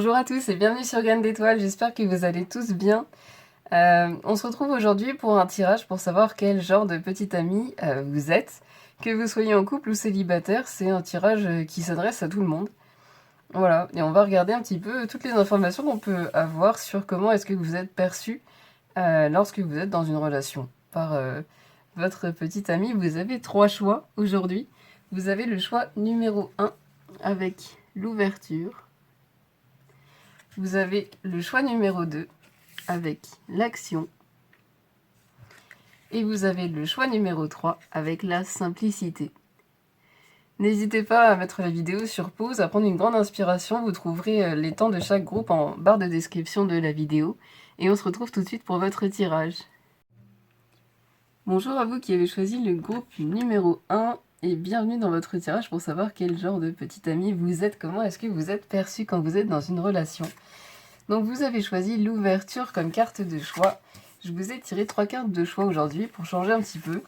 Bonjour à tous et bienvenue sur Graines d'étoiles, j'espère que vous allez tous bien. On se retrouve aujourd'hui pour un tirage pour savoir quel genre de petit ami vous êtes. Que vous soyez en couple ou célibataire, c'est un tirage qui s'adresse à tout le monde. Voilà, et on va regarder un petit peu toutes les informations qu'on peut avoir sur comment est-ce que vous êtes perçu lorsque vous êtes dans une relation par votre petit ami. Vous avez 3 choix aujourd'hui. Vous avez le choix numéro 1 avec l'ouverture. Vous avez le choix numéro 2 avec l'action. Et vous avez le choix numéro 3 avec la simplicité. N'hésitez pas à mettre la vidéo sur pause, à prendre une grande inspiration. Vous trouverez les temps de chaque groupe en barre de description de la vidéo. Et on se retrouve tout de suite pour votre tirage. Bonjour à vous qui avez choisi le groupe numéro 1 et bienvenue dans votre tirage pour savoir quel genre de petit ami vous êtes, comment est-ce que vous êtes perçu quand vous êtes dans une relation. Donc vous avez choisi l'ouverture comme carte de choix. Je vous ai tiré 3 cartes de choix aujourd'hui pour changer un petit peu.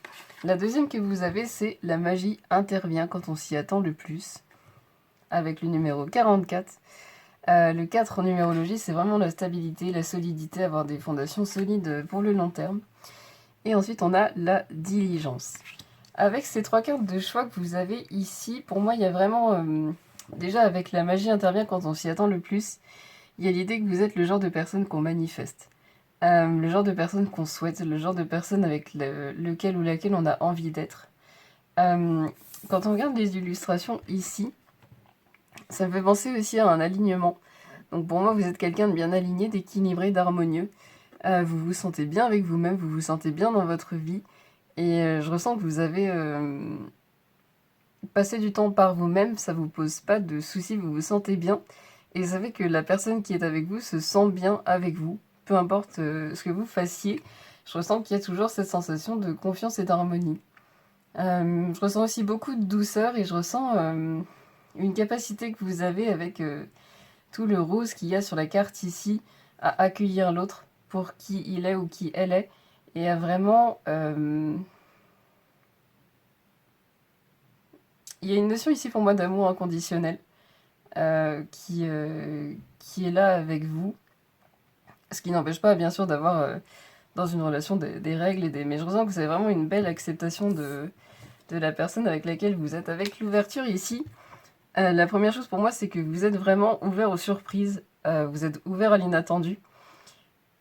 La deuxième que vous avez, c'est la magie intervient quand on s'y attend le plus, avec le numéro 44. Le 4 en numérologie, c'est vraiment la stabilité, la solidité, avoir des fondations solides pour le long terme. Et ensuite, on a la diligence. Avec ces 3 cartes de choix que vous avez ici, pour moi, il y a vraiment... déjà, avec la magie intervient quand on s'y attend le plus, il y a l'idée que vous êtes le genre de personne qu'on manifeste. Le genre de personne qu'on souhaite, le genre de personne avec lequel ou laquelle on a envie d'être. Quand on regarde les illustrations ici, ça me fait penser aussi à un alignement. Donc pour moi, vous êtes quelqu'un de bien aligné, d'équilibré, d'harmonieux. Vous vous sentez bien avec vous-même, vous vous sentez bien dans votre vie. Et je ressens que vous avez passé du temps par vous-même, ça vous pose pas de soucis, vous vous sentez bien. Et vous savez que la personne qui est avec vous se sent bien avec vous, peu importe ce que vous fassiez. Je ressens qu'il y a toujours cette sensation de confiance et d'harmonie. Je ressens aussi beaucoup de douceur et je ressens une capacité que vous avez avec tout le rose qu'il y a sur la carte ici, à accueillir l'autre pour qui il est ou qui elle est, et à vraiment... Il y a une notion ici pour moi d'amour inconditionnel qui est là avec vous. Ce qui n'empêche pas, bien sûr, d'avoir dans une relation des règles, mais je ressens que vous avez vraiment une belle acceptation de la personne avec laquelle vous êtes. Avec l'ouverture ici, la première chose pour moi, c'est que vous êtes vraiment ouvert aux surprises, vous êtes ouvert à l'inattendu.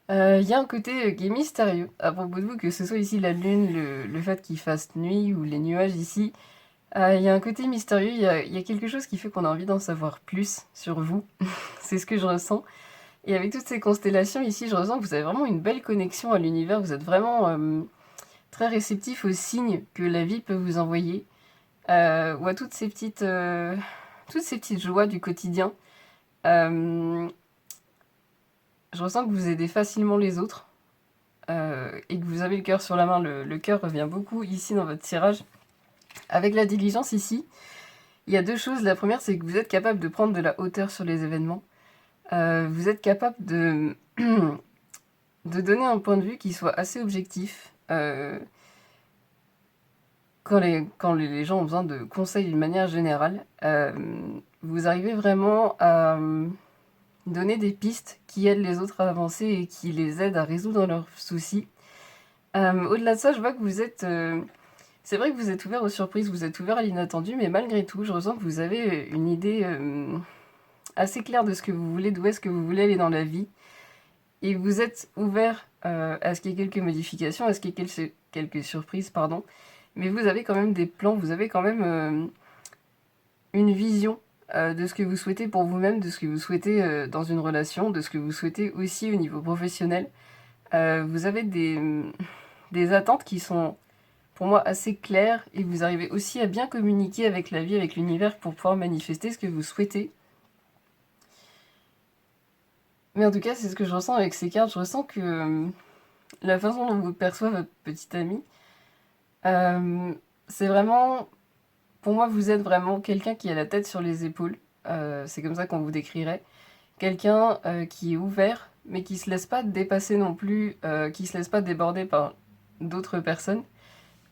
Il y a un côté qui est mystérieux à propos de vous, que ce soit ici la lune, le fait qu'il fasse nuit ou les nuages ici. Il y a un côté mystérieux, il y a quelque chose qui fait qu'on a envie d'en savoir plus sur vous. C'est ce que je ressens. Et avec toutes ces constellations ici, je ressens que vous avez vraiment une belle connexion à l'univers. Vous êtes vraiment très réceptif aux signes que la vie peut vous envoyer. Ou à toutes ces petites joies du quotidien. Je ressens que vous aidez facilement les autres. Et que vous avez le cœur sur la main. Le cœur revient beaucoup ici dans votre tirage. Avec la diligence ici, il y a 2 choses. La première, c'est que vous êtes capable de prendre de la hauteur sur les événements. Vous êtes capable de, de donner un point de vue qui soit assez objectif. Quand les gens ont besoin de conseils d'une manière générale, vous arrivez vraiment à donner des pistes qui aident les autres à avancer et qui les aident à résoudre leurs soucis. Au-delà de ça, je vois que vous êtes... c'est vrai que vous êtes ouvert aux surprises, vous êtes ouvert à l'inattendu, mais malgré tout, je ressens que vous avez une idée assez claire de ce que vous voulez, d'où est-ce que vous voulez aller dans la vie. Et vous êtes ouvert à ce qu'il y ait quelques modifications, à ce qu'il y ait quelques surprises, pardon. Mais vous avez quand même des plans, vous avez quand même une vision de ce que vous souhaitez pour vous-même, de ce que vous souhaitez dans une relation, de ce que vous souhaitez aussi au niveau professionnel. Vous avez des attentes qui sont, pour moi, assez claires, et vous arrivez aussi à bien communiquer avec la vie, avec l'univers, pour pouvoir manifester ce que vous souhaitez. Mais en tout cas, c'est ce que je ressens avec ces cartes. Je ressens que la façon dont vous perçoit votre petit ami, c'est vraiment... Pour moi, vous êtes vraiment quelqu'un qui a la tête sur les épaules. C'est comme ça qu'on vous décrirait. Quelqu'un qui est ouvert, mais qui se laisse pas dépasser non plus, qui se laisse pas déborder par d'autres personnes.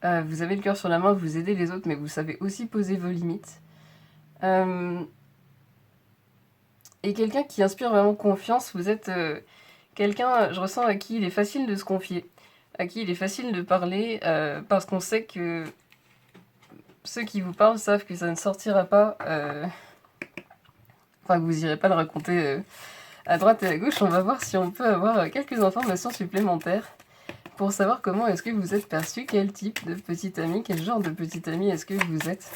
Vous avez le cœur sur la main, vous aidez les autres, mais vous savez aussi poser vos limites. et quelqu'un qui inspire vraiment confiance. Vous êtes quelqu'un, je ressens, à qui il est facile de se confier, à qui il est facile de parler, parce qu'on sait que ceux qui vous parlent savent que ça ne sortira pas, enfin que vous irez pas le raconter à droite et à gauche. On va voir si on peut avoir quelques informations supplémentaires pour savoir comment est-ce que vous êtes perçu, quel type de petit ami, quel genre de petit ami est-ce que vous êtes.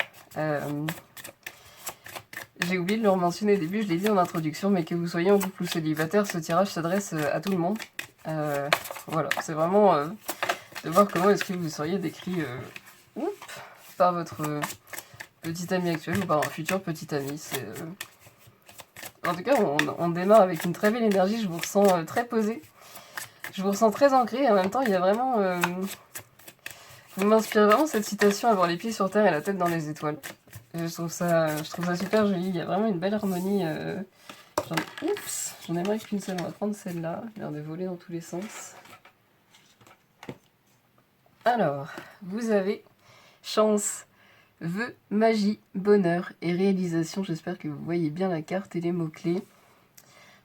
J'ai oublié de le mentionner au début, je l'ai dit en introduction, mais que vous soyez en couple ou célibataire, ce tirage s'adresse à tout le monde. Voilà, c'est vraiment de voir comment est-ce que vous seriez décrit par votre petit ami actuel ou par un futur petit ami. En tout cas, on démarre avec une très belle énergie, je vous ressens très posé. Je vous ressens très ancré et en même temps, il y a vraiment... vous m'inspirez vraiment cette citation, avoir les pieds sur terre et la tête dans les étoiles. Je trouve ça super joli, il y a vraiment une belle harmonie. J'en aimerais qu'une seule, on va prendre celle-là. Je viens de voler dans tous les sens. Alors, vous avez chance, vœux, magie, bonheur et réalisation. J'espère que vous voyez bien la carte et les mots-clés.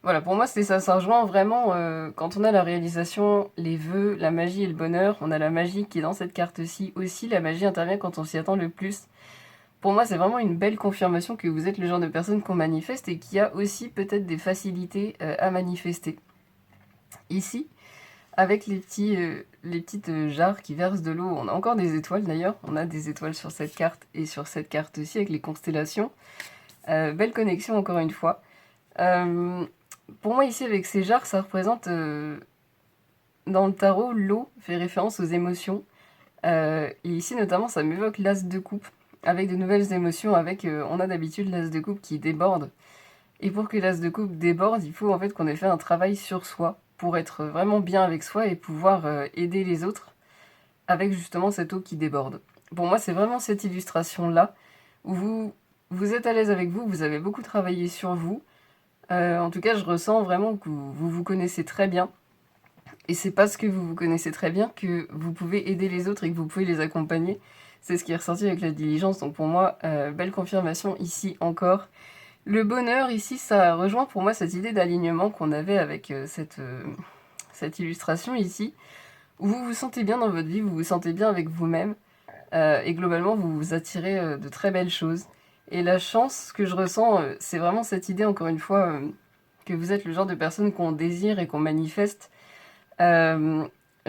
Voilà, pour moi, c'est ça. Ça rejoint vraiment quand on a la réalisation, les vœux, la magie et le bonheur. On a la magie qui est dans cette carte-ci aussi. La magie intervient quand on s'y attend le plus. Pour moi, c'est vraiment une belle confirmation que vous êtes le genre de personne qu'on manifeste et qui a aussi peut-être des facilités à manifester. Ici, avec les petites jarres qui versent de l'eau, on a encore des étoiles d'ailleurs. On a des étoiles sur cette carte et sur cette carte aussi avec les constellations. Belle connexion encore une fois. Pour moi ici avec ces jarres, ça représente dans le tarot, l'eau fait référence aux émotions. Et ici notamment ça m'évoque l'as de coupe avec de nouvelles émotions, on a d'habitude l'as de coupe qui déborde. Et pour que l'as de coupe déborde, il faut en fait qu'on ait fait un travail sur soi pour être vraiment bien avec soi et pouvoir aider les autres avec justement cette eau qui déborde. Pour moi c'est vraiment cette illustration là où vous êtes à l'aise avec vous, vous avez beaucoup travaillé sur vous. En tout cas, je ressens vraiment que vous vous connaissez très bien. Et c'est parce que vous vous connaissez très bien que vous pouvez aider les autres et que vous pouvez les accompagner. C'est ce qui est ressorti avec la diligence. Donc pour moi, belle confirmation ici encore. Le bonheur, ici, ça rejoint pour moi cette idée d'alignement qu'on avait avec cette illustration ici, où vous vous sentez bien dans votre vie, vous vous sentez bien avec vous-même. Et globalement, vous vous attirez de très belles choses. Et la chance, ce que je ressens, c'est vraiment cette idée, encore une fois, que vous êtes le genre de personne qu'on désire et qu'on manifeste. Je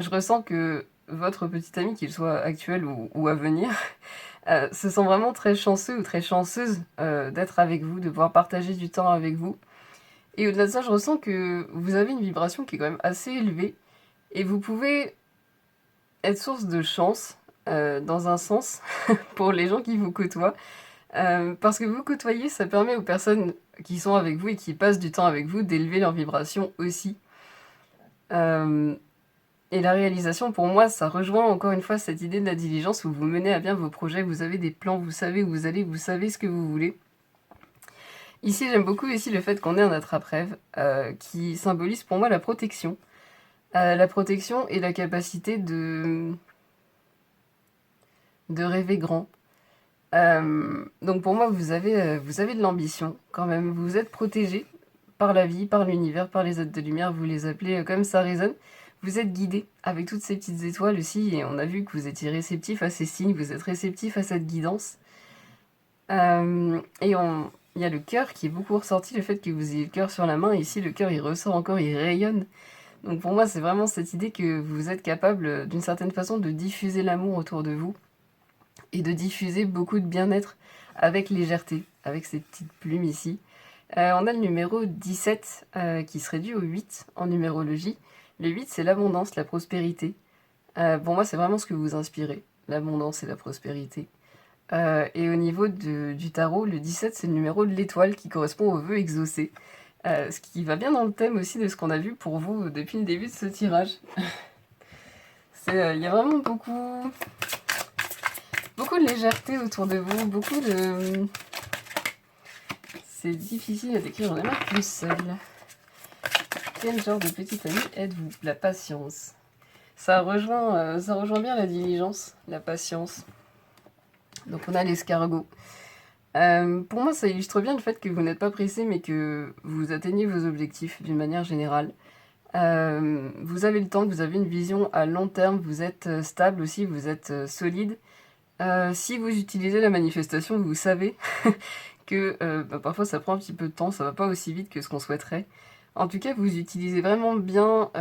ressens que votre petit ami, qu'il soit actuel ou à venir, se sent vraiment très chanceux ou très chanceuse d'être avec vous, de pouvoir partager du temps avec vous. Et au-delà de ça, je ressens que vous avez une vibration qui est quand même assez élevée. Et vous pouvez être source de chance, dans un sens, pour les gens qui vous côtoient. Parce que vous côtoyer, ça permet aux personnes qui sont avec vous et qui passent du temps avec vous d'élever leur vibration aussi. Et la réalisation, pour moi, ça rejoint encore une fois cette idée de la diligence où vous menez à bien vos projets, vous avez des plans, vous savez où vous allez, vous savez ce que vous voulez. Ici, j'aime beaucoup aussi le fait qu'on ait un attrape-rêve qui symbolise pour moi la protection. La protection et la capacité de rêver grand. Donc pour moi, vous avez de l'ambition quand même. Vous êtes protégé par la vie, par l'univers, par les êtres de lumière. Vous les appelez comme ça résonne. Vous êtes guidé avec toutes ces petites étoiles aussi. Et on a vu que vous étiez réceptif à ces signes. Vous êtes réceptif à cette guidance. Il y a le cœur qui est beaucoup ressorti. Le fait que vous ayez le cœur sur la main. Ici, le cœur, il ressort encore, il rayonne. Donc pour moi, c'est vraiment cette idée que vous êtes capable, d'une certaine façon, de diffuser l'amour autour de vous. Et de diffuser beaucoup de bien-être avec légèreté, avec ces petites plumes ici. On a le numéro 17 qui se réduit au 8 en numérologie. Le 8, c'est l'abondance, la prospérité. Pour moi, c'est vraiment ce que vous inspirez, l'abondance et la prospérité. Et au niveau du tarot, le 17, c'est le numéro de l'étoile qui correspond au vœu exaucé. Ce qui va bien dans le thème aussi de ce qu'on a vu pour vous depuis le début de ce tirage. Il y a vraiment beaucoup de légèreté autour de vous, beaucoup de... C'est difficile à décrire, j'en ai marre plus seule. Quel genre de petit ami êtes-vous? La patience. Ça rejoint bien la diligence, la patience. Donc on a l'escargot. Pour moi, ça illustre bien le fait que vous n'êtes pas pressé, mais que vous atteignez vos objectifs d'une manière générale. Vous avez le temps, vous avez une vision à long terme, vous êtes stable aussi, vous êtes solide. Si vous utilisez la manifestation, vous savez que parfois ça prend un petit peu de temps, ça va pas aussi vite que ce qu'on souhaiterait. En tout cas, vous utilisez vraiment bien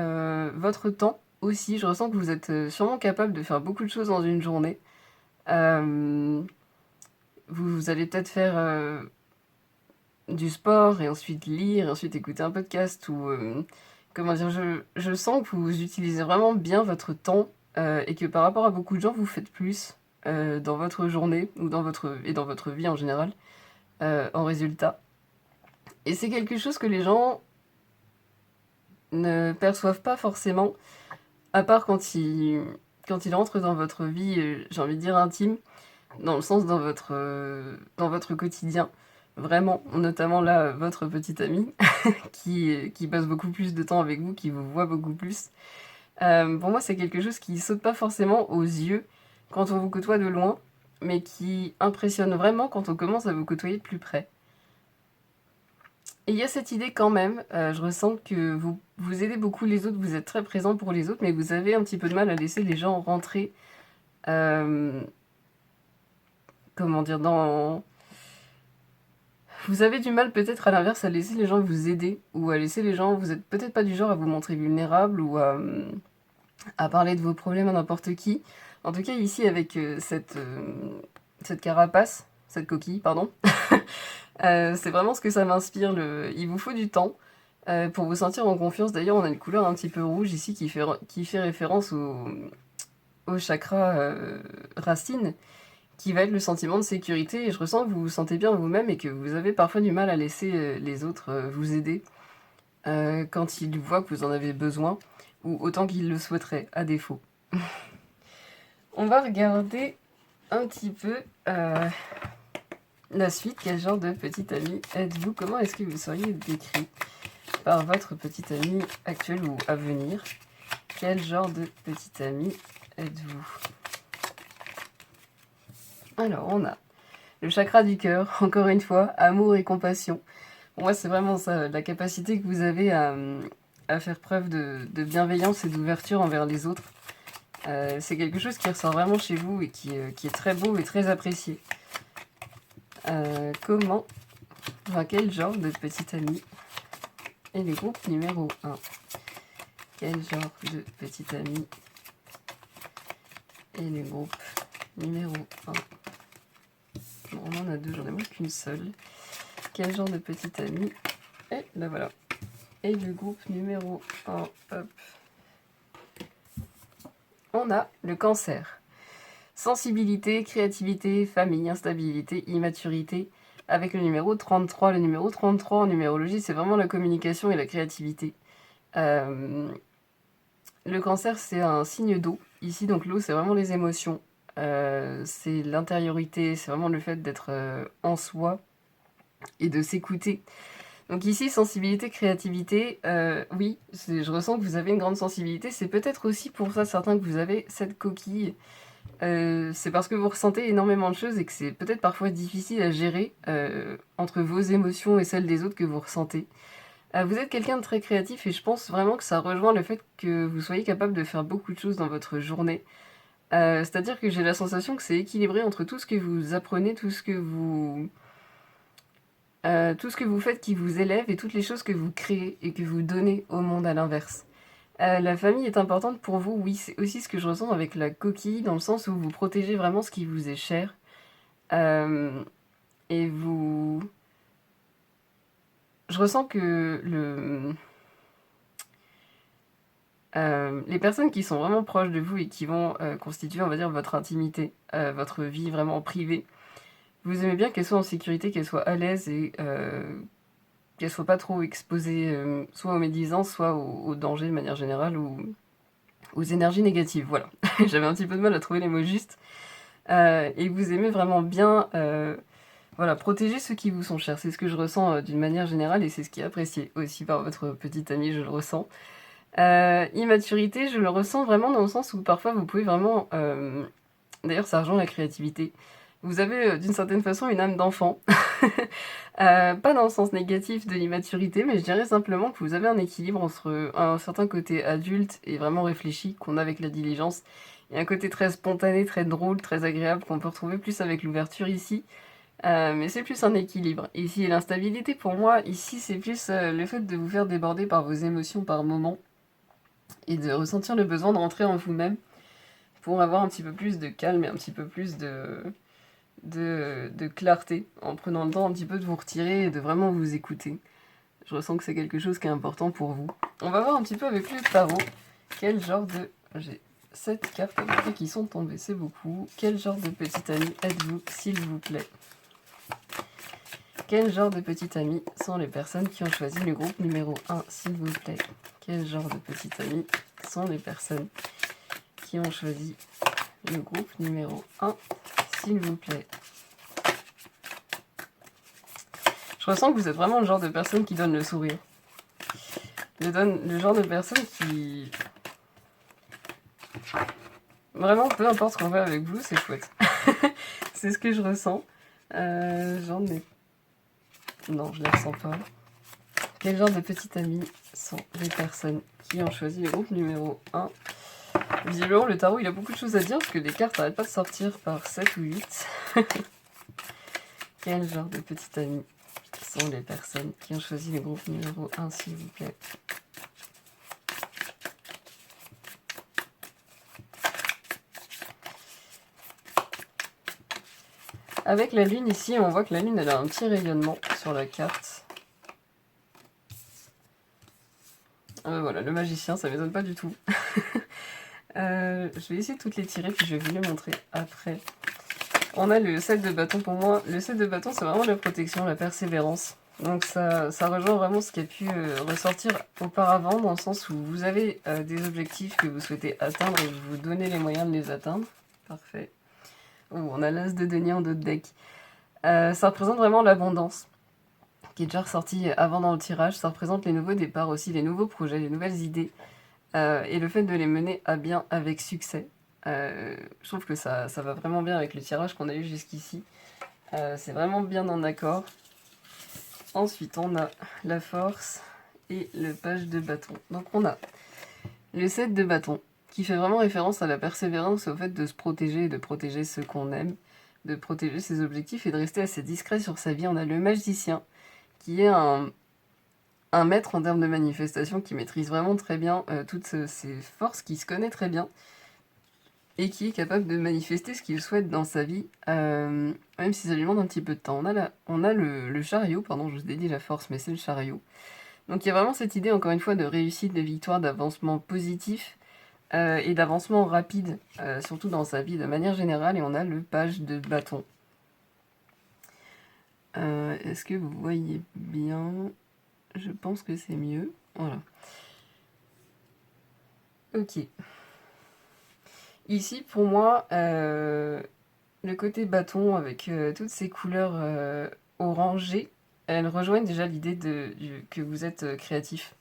votre temps aussi. Je ressens que vous êtes sûrement capable de faire beaucoup de choses dans une journée. Euh, vous allez peut-être faire du sport et ensuite lire et ensuite écouter un podcast ou comment dire, je sens que vous utilisez vraiment bien votre temps et que par rapport à beaucoup de gens, vous faites plus dans votre journée ou dans votre vie en général en résultat. Et c'est quelque chose que les gens ne perçoivent pas forcément, à part quand ils rentrent dans votre vie, j'ai envie de dire intime, dans le sens dans votre quotidien. Vraiment, notamment là, votre petite amie, qui passe beaucoup plus de temps avec vous, qui vous voit beaucoup plus. Pour moi, c'est quelque chose qui saute pas forcément aux yeux quand on vous côtoie de loin, mais qui impressionne vraiment quand on commence à vous côtoyer de plus près. Et il y a cette idée quand même, je ressens que vous aidez beaucoup les autres, vous êtes très présent pour les autres, mais vous avez un petit peu de mal à laisser les gens rentrer, euh, comment dire, dans... Vous avez du mal peut-être à l'inverse à laisser les gens vous aider, ou à laisser les gens, vous êtes peut-être pas du genre à vous montrer vulnérable, ou à parler de vos problèmes à n'importe qui. En tout cas, ici, avec cette carapace, cette coquille, pardon, c'est vraiment ce que ça m'inspire. Il vous faut du temps pour vous sentir en confiance. D'ailleurs, on a une couleur un petit peu rouge ici qui fait référence au chakra racine, qui va être le sentiment de sécurité. Et je ressens que vous vous sentez bien vous-même et que vous avez parfois du mal à laisser les autres vous aider quand ils voient que vous en avez besoin, ou autant qu'ils le souhaiteraient, à défaut. On va regarder un petit peu la suite. Quel genre de petite amie êtes-vous? Comment est-ce que vous seriez décrit par votre petite amie actuelle ou à venir? Quel genre de petite amie êtes-vous? Alors, on a le chakra du cœur, encore une fois, amour et compassion. Pour moi, c'est vraiment ça, la capacité que vous avez à faire preuve de bienveillance et d'ouverture envers les autres. C'est quelque chose qui ressort vraiment chez vous et qui est très beau et très apprécié. Quel genre de petite amie est le groupe numéro 1? Quel genre de petite amie est le groupe numéro 1? Bon, on en a deux, j'en ai moins qu'une seule. Quel genre de petite amie? Et là voilà. Et le groupe numéro 1, hop. On a le cancer. Sensibilité, créativité, famille, instabilité, immaturité. Avec le numéro 33. Le numéro 33 en numérologie, c'est vraiment la communication et la créativité. Le cancer, c'est un signe d'eau. Ici, donc l'eau, c'est vraiment les émotions. C'est l'intériorité, c'est vraiment le fait d'être en soi et de s'écouter. Donc ici, sensibilité, créativité, oui, je ressens que vous avez une grande sensibilité. C'est peut-être aussi pour ça certains que vous avez cette coquille. C'est parce que vous ressentez énormément de choses et que c'est peut-être parfois difficile à gérer entre vos émotions et celles des autres que vous ressentez. Vous êtes quelqu'un de très créatif et je pense vraiment que ça rejoint le fait que vous soyez capable de faire beaucoup de choses dans votre journée. C'est-à-dire que j'ai la sensation que c'est équilibré entre tout ce que vous apprenez, tout ce que vous faites qui vous élève et toutes les choses que vous créez et que vous donnez au monde à l'inverse. La famille est importante pour vous, oui, c'est aussi ce que je ressens avec la coquille, dans le sens où vous protégez vraiment ce qui vous est cher. Euh, et vous... Je ressens que les personnes qui sont vraiment proches de vous et qui vont constituer, on va dire, votre intimité, votre vie vraiment privée, vous aimez bien qu'elles soient en sécurité, qu'elles soient à l'aise et qu'elles soient pas trop exposées soit aux médisances, soit aux dangers de manière générale ou aux énergies négatives. Voilà, j'avais un petit peu de mal à trouver les mots justes. Et vous aimez vraiment bien voilà, protéger ceux qui vous sont chers. C'est ce que je ressens d'une manière générale et c'est ce qui est apprécié aussi par votre petite amie, je le ressens. Immaturité, je le ressens vraiment dans le sens où parfois vous pouvez vraiment... D'ailleurs, ça rejoint la créativité. Vous avez d'une certaine façon une âme d'enfant. Pas dans le sens négatif de l'immaturité, mais je dirais simplement que vous avez un équilibre entre un certain côté adulte et vraiment réfléchi qu'on a avec la diligence, et un côté très spontané, très drôle, très agréable qu'on peut retrouver plus avec l'ouverture ici. Mais c'est plus un équilibre. Ici, l'instabilité pour moi, ici, c'est plus le fait de vous faire déborder par vos émotions par moment et de ressentir le besoin de rentrer en vous-même pour avoir un petit peu plus de calme et un petit peu plus de clarté, en prenant le temps un petit peu de vous retirer et de vraiment vous écouter. Je ressens que c'est quelque chose qui est important pour vous. On va voir un petit peu avec le tarot quel genre de... J'ai 7 cartes à peu près qui sont tombées, c'est beaucoup. Quel genre de petit ami êtes-vous, s'il vous plaît? Quel genre de petit ami sont les personnes qui ont choisi le groupe numéro 1, s'il vous plaît? Quel genre de petit ami sont les personnes qui ont choisi le groupe numéro 1, s'il vous plaît? Je ressens que vous êtes vraiment le genre de personne qui donne le sourire. Le genre de personne qui... Vraiment, peu importe ce qu'on fait avec vous, c'est chouette. C'est ce que je ressens. J'en ai... Non, je ne les ressens pas. Quel genre de petits amis sont les personnes qui ont choisi le groupe numéro 1? Visiblement, le tarot, il a beaucoup de choses à dire, parce que les cartes n'arrêtent pas de sortir par 7 ou 8. Quel genre de petits amis sont les personnes qui ont choisi le groupe numéro 1, s'il vous plaît? Avec la lune ici, on voit que la lune, elle a un petit rayonnement sur la carte. Voilà, le magicien, ça m'étonne pas du tout. Je vais essayer de toutes les tirer, puis je vais vous les montrer après. On a le 7 de bâton pour moi. Le 7 de bâton, c'est vraiment la protection, la persévérance. Donc ça rejoint vraiment ce qui a pu ressortir auparavant, dans le sens où vous avez des objectifs que vous souhaitez atteindre et vous vous donnez les moyens de les atteindre. Parfait. Oh, on a l'as de denier en dos de deck. Ça représente vraiment l'abondance, qui est déjà ressorti avant dans le tirage. Ça représente les nouveaux départs aussi, les nouveaux projets, les nouvelles idées, et le fait de les mener à bien avec succès. Je trouve que ça va vraiment bien avec le tirage qu'on a eu jusqu'ici. C'est vraiment bien en accord. Ensuite, on a la force et le page de bâton. Donc on a le 7 de bâton, qui fait vraiment référence à la persévérance, au fait de se protéger et de protéger ceux qu'on aime, de protéger ses objectifs et de rester assez discret sur sa vie. On a le magicien, qui est un maître en termes de manifestation, qui maîtrise vraiment très bien toutes ses forces, qui se connaît très bien, et qui est capable de manifester ce qu'il souhaite dans sa vie, même si ça lui demande un petit peu de temps. On a le chariot, pardon, je vous ai dit la force, mais c'est le chariot. Donc il y a vraiment cette idée, encore une fois, de réussite, de victoire, d'avancement positif, et d'avancement rapide, surtout dans sa vie de manière générale, et on a le page de bâton. Est-ce que vous voyez bien? Je pense que c'est mieux. Voilà. Ok. Ici, pour moi, le côté bâton avec toutes ces couleurs orangées, elles rejoignent déjà l'idée que vous êtes créatif.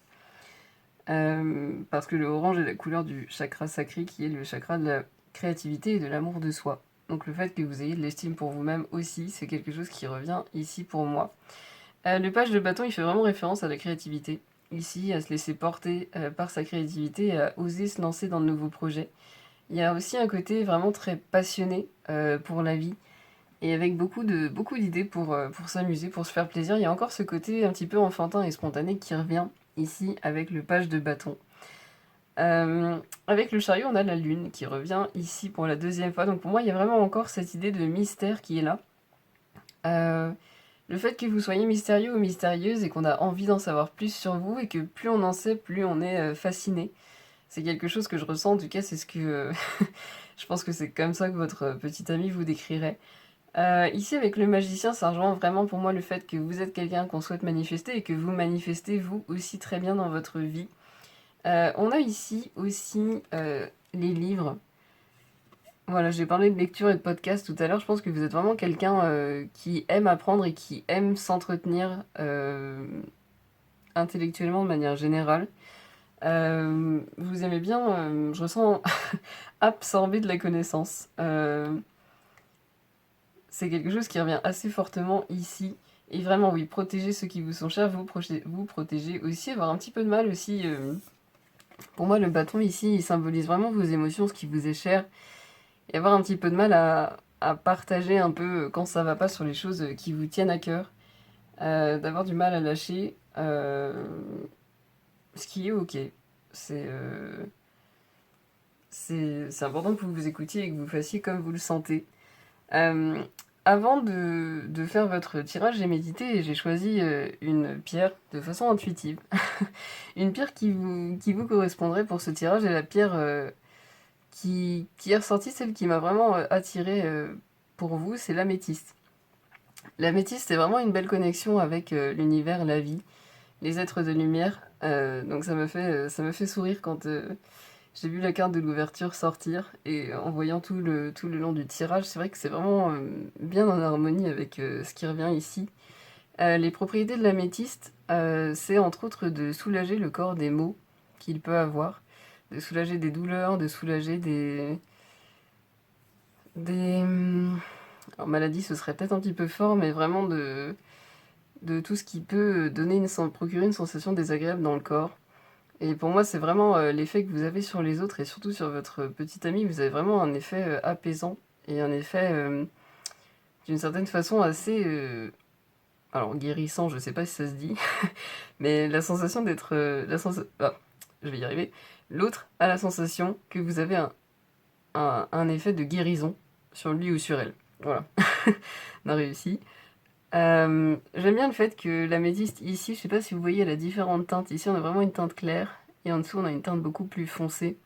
Parce que le orange est la couleur du chakra sacré, qui est le chakra de la créativité et de l'amour de soi. Donc le fait que vous ayez de l'estime pour vous-même aussi, c'est quelque chose qui revient ici pour moi. Le page de bâton, il fait vraiment référence à la créativité. Ici, à se laisser porter par sa créativité et à oser se lancer dans de nouveaux projets. Il y a aussi un côté vraiment très passionné pour la vie et avec beaucoup d'idées pour s'amuser, pour se faire plaisir. Il y a encore ce côté un petit peu enfantin et spontané qui revient ici avec le page de bâton. Avec le chariot, on a la lune qui revient ici pour la deuxième fois. Donc pour moi, il y a vraiment encore cette idée de mystère qui est là. Le fait que vous soyez mystérieux ou mystérieuse et qu'on a envie d'en savoir plus sur vous et que plus on en sait, plus on est fasciné. C'est quelque chose que je ressens, en tout cas, c'est ce que... je pense que c'est comme ça que votre petit ami vous décrirait. Ici, avec le magicien, ça rejoint vraiment pour moi le fait que vous êtes quelqu'un qu'on souhaite manifester et que vous manifestez vous aussi très bien dans votre vie. On a ici aussi les livres. Voilà, j'ai parlé de lecture et de podcast tout à l'heure. Je pense que vous êtes vraiment quelqu'un qui aime apprendre et qui aime s'entretenir intellectuellement de manière générale. Vous aimez bien, je ressens, absorber de la connaissance. c'est quelque chose qui revient assez fortement ici. Et vraiment, oui, protéger ceux qui vous sont chers, vous protéger aussi, avoir un petit peu de mal aussi. Pour moi, le bâton ici, il symbolise vraiment vos émotions, ce qui vous est cher. Et avoir un petit peu de mal à partager un peu quand ça va pas sur les choses qui vous tiennent à cœur. D'avoir du mal à lâcher. Ce qui est ok. C'est c'est important que vous vous écoutiez et que vous fassiez comme vous le sentez. Euh, Avant de faire votre tirage, j'ai médité et j'ai choisi une pierre de façon intuitive. Une pierre qui vous correspondrait pour ce tirage est la pierre qui est ressortie, celle qui m'a vraiment attirée pour vous, c'est l'améthyste. L'améthyste, c'est vraiment une belle connexion avec l'univers, la vie, les êtres de lumière. Donc ça me fait sourire quand j'ai vu la carte de l'ouverture sortir et en voyant tout le long du tirage, c'est vrai que c'est vraiment bien en harmonie avec ce qui revient ici. Les propriétés de l'améthyste, c'est entre autres de soulager le corps des maux qu'il peut avoir, de soulager des douleurs, de soulager des alors maladie, ce serait peut-être un petit peu fort, mais vraiment de tout ce qui peut procurer une sensation désagréable dans le corps. Et pour moi, c'est vraiment l'effet que vous avez sur les autres et surtout sur votre petite amie. Vous avez vraiment un effet apaisant et un effet, d'une certaine façon, assez... alors, guérissant, je sais pas si ça se dit, mais la sensation d'être... je vais y arriver. L'autre a la sensation que vous avez un effet de guérison sur lui ou sur elle. Voilà, on a réussi. J'aime bien le fait que l'améthyste ici, je sais pas si vous voyez la différente teinte. Ici, on a vraiment une teinte claire et en dessous, on a une teinte beaucoup plus foncée.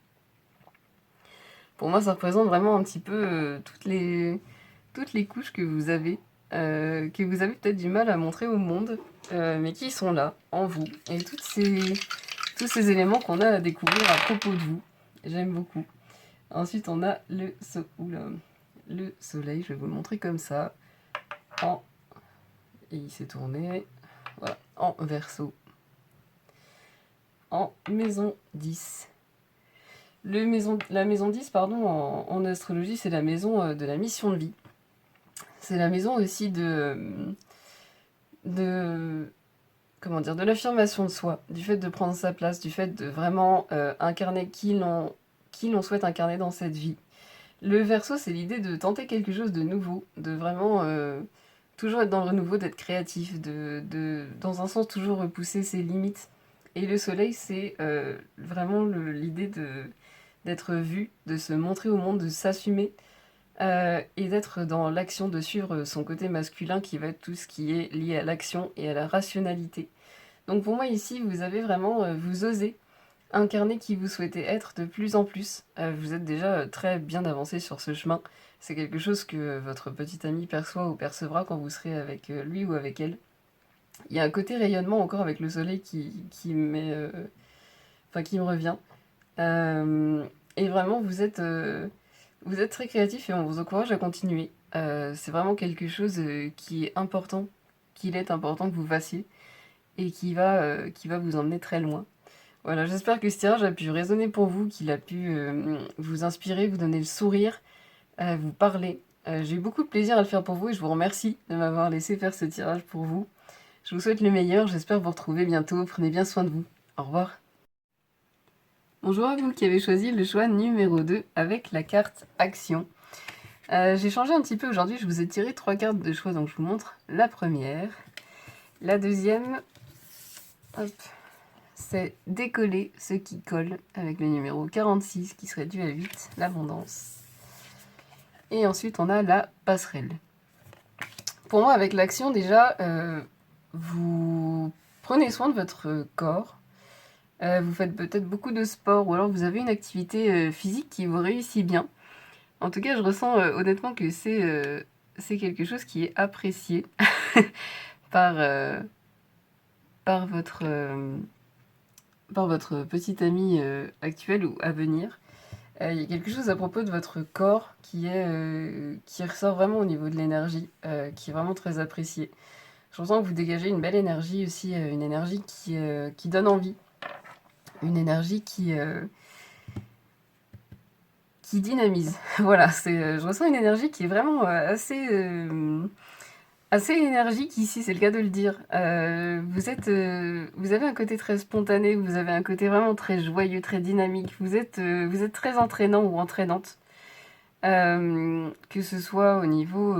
Pour moi, ça représente vraiment un petit peu toutes les couches que vous avez peut-être du mal à montrer au monde, mais qui sont là, en vous. Et tous ces éléments qu'on a à découvrir à propos de vous. J'aime beaucoup. Ensuite, on a le soleil, je vais vous le montrer comme ça. Et il s'est tourné, voilà, en Verseau, en maison 10. La maison 10, pardon, en astrologie, c'est la maison de la mission de vie. C'est la maison aussi comment dire, de l'affirmation de soi, du fait de prendre sa place, du fait de vraiment incarner qui l'on souhaite incarner dans cette vie. Le Verseau, c'est l'idée de tenter quelque chose de nouveau, de vraiment toujours être dans le renouveau, d'être créatif, dans un sens toujours repousser ses limites. Et le soleil, c'est vraiment l'idée d'être vu, de se montrer au monde, de s'assumer et d'être dans l'action, de suivre son côté masculin qui va être tout ce qui est lié à l'action et à la rationalité. Donc pour moi ici, vous avez vraiment, vous osez incarner qui vous souhaitez être de plus en plus. Vous êtes déjà très bien avancé sur ce chemin. C'est quelque chose que votre petit ami perçoit ou percevra quand vous serez avec lui ou avec elle. Il y a un côté rayonnement encore avec le soleil qui me revient. Et vraiment, vous êtes très créatif et on vous encourage à continuer. C'est vraiment quelque chose qui est important, qu'il est important que vous fassiez et qui va vous emmener très loin. Voilà, j'espère que ce tirage a pu résonner pour vous, qu'il a pu vous inspirer, vous donner le sourire, vous parler. J'ai eu beaucoup de plaisir à le faire pour vous et je vous remercie de m'avoir laissé faire ce tirage pour vous. Je vous souhaite le meilleur, j'espère vous retrouver bientôt. Prenez bien soin de vous. Au revoir. Bonjour à vous qui avez choisi le choix numéro 2 avec la carte Action. J'ai changé un petit peu aujourd'hui, je vous ai tiré 3 cartes de choix, donc je vous montre la première. La deuxième, hop, c'est décoller ce qui colle avec le numéro 46 qui serait dû à 8, l'abondance. Et ensuite on a la passerelle. Pour moi avec l'action déjà, vous prenez soin de votre corps, vous faites peut-être beaucoup de sport ou alors vous avez une activité physique qui vous réussit bien. En tout cas je ressens honnêtement que c'est quelque chose qui est apprécié par, par votre petite amie actuelle ou à venir. Il y a quelque chose à propos de votre corps qui ressort vraiment au niveau de l'énergie, qui est vraiment très apprécié. Je ressens que vous dégagez une belle énergie aussi, une énergie qui donne envie, une énergie qui qui dynamise. Voilà, je ressens une énergie qui est vraiment assez énergique ici, c'est le cas de le dire. Vous avez un côté très spontané, vous avez un côté vraiment très joyeux, très dynamique. Vous êtes très entraînant ou entraînante. Que ce soit au niveau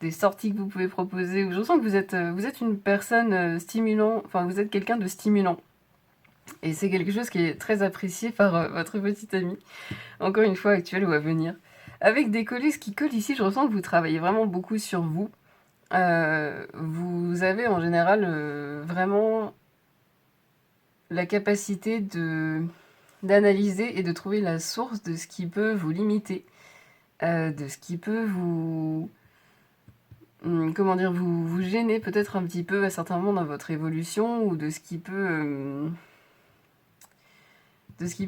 des sorties que vous pouvez proposer. Je ressens que vous êtes une personne stimulant, enfin vous êtes quelqu'un de stimulant. Et c'est quelque chose qui est très apprécié par votre petite amie, encore une fois actuelle ou à venir. Avec des collets, ce qui colle ici, je ressens que vous travaillez vraiment beaucoup sur vous. Vous avez en général vraiment la capacité d'analyser et de trouver la source de ce qui peut vous limiter, de ce qui peut comment dire, vous gêner peut-être un petit peu à certains moments dans votre évolution, ou de ce qui peut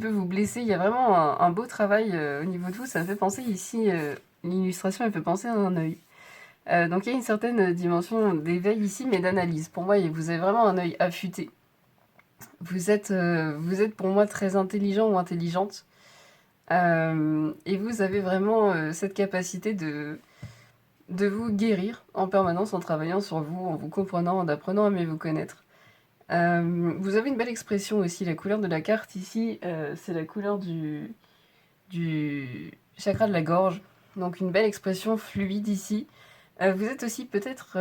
vous blesser. Il y a vraiment un beau travail au niveau de vous. Ça me fait penser ici, l'illustration, elle fait penser à un œil. Donc il y a une certaine dimension d'éveil ici, mais d'analyse. Pour moi, vous avez vraiment un œil affûté. Vous êtes pour moi très intelligent ou intelligente. Et vous avez vraiment cette capacité de vous guérir en permanence en travaillant sur vous, en vous comprenant, en apprenant à mieux vous connaître. Vous avez une belle expression aussi. La couleur de la carte ici, c'est la couleur du chakra de la gorge. Donc une belle expression fluide ici. Vous êtes aussi peut-être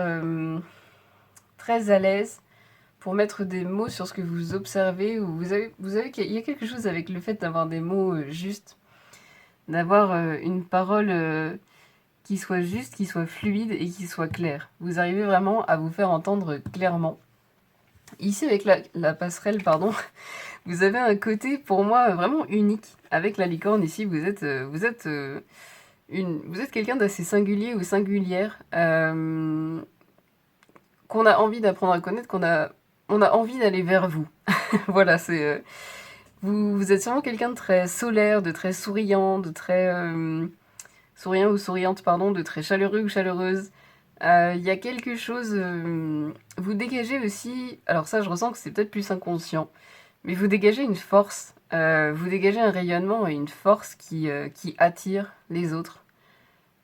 très à l'aise pour mettre des mots sur ce que vous observez, ou il y a quelque chose avec le fait d'avoir des mots justes, d'avoir une parole qui soit juste, qui soit fluide et qui soit claire. Vous arrivez vraiment à vous faire entendre clairement. Ici, avec la passerelle, pardon, vous avez un côté, pour moi, vraiment unique. Avec la licorne, ici, vous êtes quelqu'un d'assez singulier ou singulière, qu'on a envie d'apprendre à connaître, on a envie d'aller vers vous. Voilà, vous êtes sûrement quelqu'un de très solaire, de très souriant, de très souriant ou souriante, pardon, de très chaleureux ou chaleureuse. Il y a quelque chose, vous dégagez aussi, alors ça je ressens que c'est peut-être plus inconscient, mais vous dégagez une force, vous dégagez un rayonnement et une force qui attire les autres.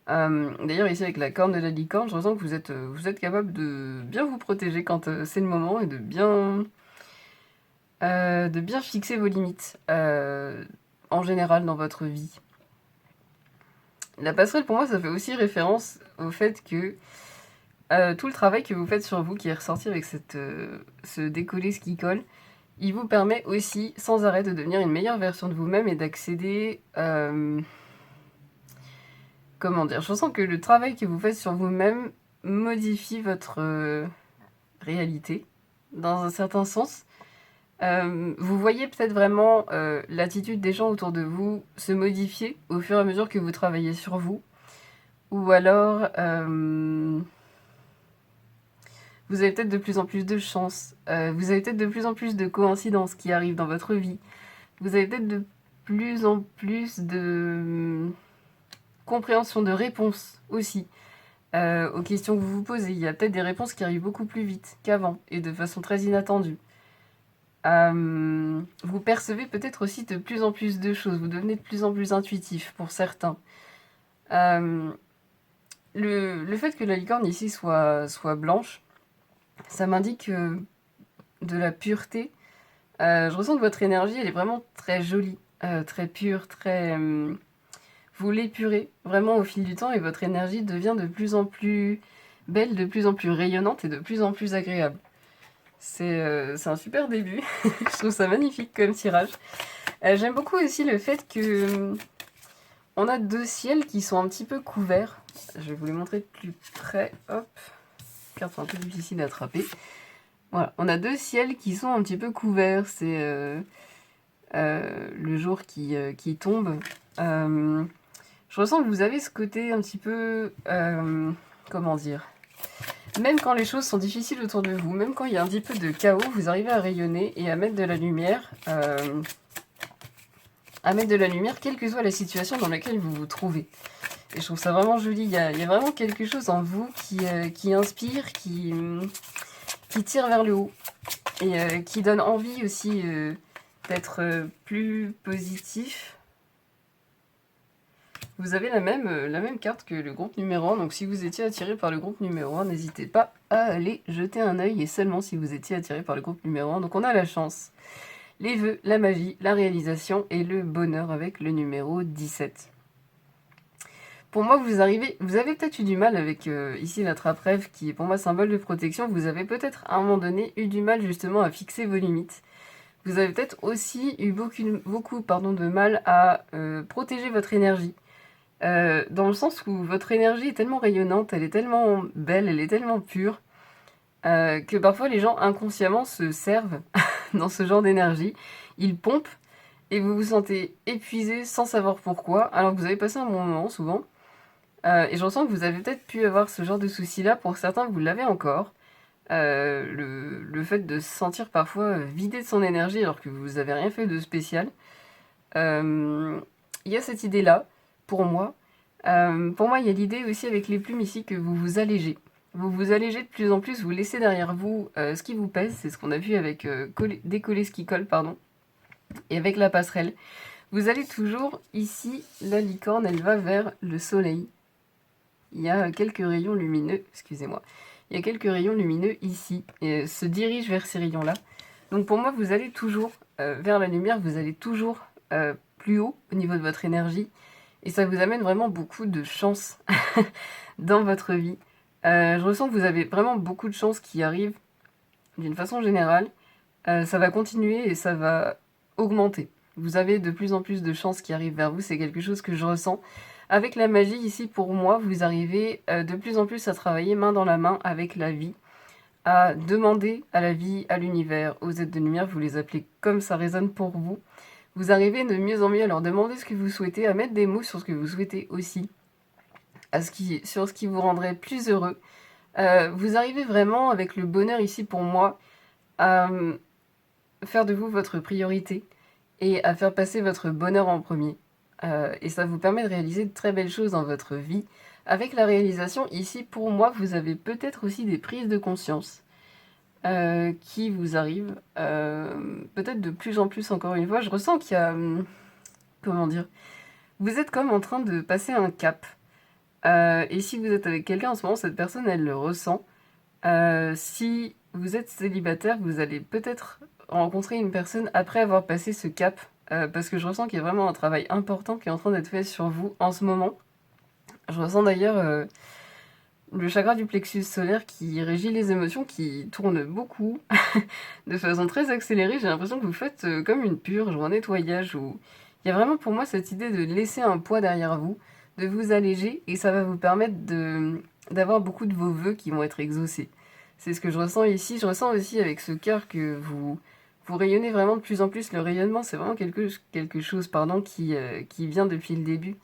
D'ailleurs ici avec la corne de la licorne, je ressens que vous êtes capable de bien vous protéger quand c'est le moment, et de bien fixer vos limites en général dans votre vie. La passerelle, pour moi, ça fait aussi référence au fait que tout le travail que vous faites sur vous, qui est ressorti avec ce décollé, ce qui colle, il vous permet aussi sans arrêt de devenir une meilleure version de vous-même et d'accéder... comment dire, je sens que le travail que vous faites sur vous-même modifie votre réalité, dans un certain sens. Vous voyez peut-être vraiment l'attitude des gens autour de vous se modifier au fur et à mesure que vous travaillez sur vous. Ou alors, vous avez peut-être de plus en plus de chance. Vous avez peut-être de plus en plus de coïncidences qui arrivent dans votre vie. Vous avez peut-être de plus en plus de compréhension de réponses aussi aux questions que vous vous posez. Il y a peut-être des réponses qui arrivent beaucoup plus vite qu'avant et de façon très inattendue. Vous percevez peut-être aussi de plus en plus de choses, vous devenez de plus en plus intuitif pour certains. Le fait que la licorne ici soit blanche, ça m'indique de la pureté. Je ressens que votre énergie, elle est vraiment très jolie, très pure, très... vous l'épurez vraiment au fil du temps, et votre énergie devient de plus en plus belle, de plus en plus rayonnante et de plus en plus agréable. C'est un super début. Je trouve ça magnifique comme tirage. J'aime beaucoup aussi le fait que on a deux ciels qui sont un petit peu couverts. Je vais vous les montrer de plus près. Hop, carte un peu difficile à attraper. Voilà, on a deux ciels qui sont un petit peu couverts. C'est le jour qui tombe. Je ressens que vous avez ce côté un petit peu... comment dire, même quand les choses sont difficiles autour de vous, même quand il y a un petit peu de chaos, vous arrivez à rayonner et à mettre de la lumière, quelle que soit la situation dans laquelle vous vous trouvez. Et je trouve ça vraiment joli. Il y a vraiment quelque chose en vous qui inspire, qui tire vers le haut, et qui donne envie aussi d'être plus positif. vous avez la même carte que le groupe numéro 1. Donc si vous étiez attiré par le groupe numéro 1, n'hésitez pas à aller jeter un œil, et seulement si vous étiez attiré par le groupe numéro 1. Donc on a la chance, les vœux, la magie, la réalisation et le bonheur avec le numéro 17. Pour moi, vous avez peut-être eu du mal avec ici la trappe-rêve qui est pour moi symbole de protection. Vous avez peut-être à un moment donné eu du mal justement à fixer vos limites. Vous avez peut-être aussi eu beaucoup de mal à protéger votre énergie. Dans le sens où votre énergie est tellement rayonnante, elle est tellement belle, elle est tellement pure, que parfois les gens inconsciemment se servent dans ce genre d'énergie. Ils pompent et vous vous sentez épuisé sans savoir pourquoi, alors que vous avez passé un bon moment souvent. Et je ressens que vous avez peut-être pu avoir ce genre de souci-là. Pour certains, vous l'avez encore. Le fait de se sentir parfois vidé de son énergie alors que vous n'avez rien fait de spécial. Il y a cette idée-là, pour moi. Pour moi, il y a l'idée aussi avec les plumes ici que vous vous allégez. Vous vous allégez de plus en plus, vous laissez derrière vous ce qui vous pèse. C'est ce qu'on a vu avec décoller ce qui colle, pardon. Et avec la passerelle. Vous allez toujours, ici, la licorne, elle va vers le soleil. Il y a quelques rayons lumineux, excusez-moi, il y a quelques rayons lumineux ici, et se dirigent vers ces rayons-là. Donc pour moi, vous allez toujours vers la lumière, vous allez toujours plus haut au niveau de votre énergie, et ça vous amène vraiment beaucoup de chance dans votre vie. Je ressens que vous avez vraiment beaucoup de chance qui arrive d'une façon générale. Ça va continuer et ça va augmenter. Vous avez de plus en plus de chances qui arrivent vers vous, c'est quelque chose que je ressens. Avec la magie, ici, pour moi, vous arrivez de plus en plus à travailler main dans la main avec la vie, à demander à la vie, à l'univers, aux êtres de lumière, vous les appelez comme ça résonne pour vous. Vous arrivez de mieux en mieux à leur demander ce que vous souhaitez, à mettre des mots sur ce que vous souhaitez aussi, sur ce qui vous rendrait plus heureux. Vous arrivez vraiment, avec le bonheur ici pour moi, à faire de vous votre priorité et à faire passer votre bonheur en premier. Et ça vous permet de réaliser de très belles choses dans votre vie. Avec la réalisation, ici, pour moi, vous avez peut-être aussi des prises de conscience qui vous arrivent. Peut-être de plus en plus, encore une fois. Je ressens qu'il y a... comment dire? Vous êtes comme en train de passer un cap. Et si vous êtes avec quelqu'un en ce moment, cette personne, elle le ressent. Si vous êtes célibataire, vous allez peut-être rencontrer une personne après avoir passé ce cap. Parce que je ressens qu'il y a vraiment un travail important qui est en train d'être fait sur vous en ce moment. Je ressens d'ailleurs le chakra du plexus solaire qui régit les émotions, qui tourne beaucoup, de façon très accélérée. J'ai l'impression que vous faites comme une purge ou un nettoyage. Il y a vraiment pour moi cette idée de laisser un poids derrière vous, de vous alléger, et ça va vous permettre d'avoir beaucoup de vos vœux qui vont être exaucés. C'est ce que je ressens ici. Je ressens aussi avec ce cœur que vous rayonnez vraiment de plus en plus. Le rayonnement, c'est vraiment quelque chose qui vient depuis le début.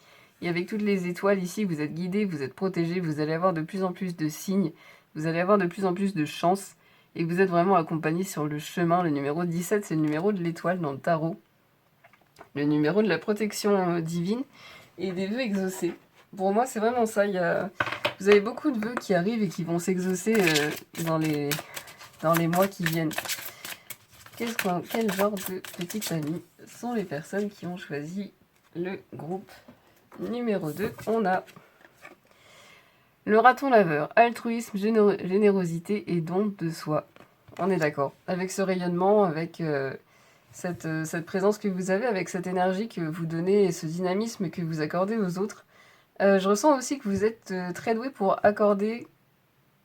Et avec toutes les étoiles ici, vous êtes guidés, vous êtes protégés, vous allez avoir de plus en plus de signes, vous allez avoir de plus en plus de chance, et vous êtes vraiment accompagnés sur le chemin. Le numéro 17, c'est le numéro de l'étoile dans le tarot, le numéro de la protection divine et des vœux exaucés. Pour moi, c'est vraiment ça. Vous avez beaucoup de vœux qui arrivent et qui vont s'exaucer dans les mois qui viennent. Quel genre de petite amie sont les personnes qui ont choisi le groupe numéro 2? On a le raton laveur, altruisme, générosité et don de soi. On est d'accord. Avec ce rayonnement, avec cette présence que vous avez, avec cette énergie que vous donnez et ce dynamisme que vous accordez aux autres. Je ressens aussi que vous êtes très doué pour accorder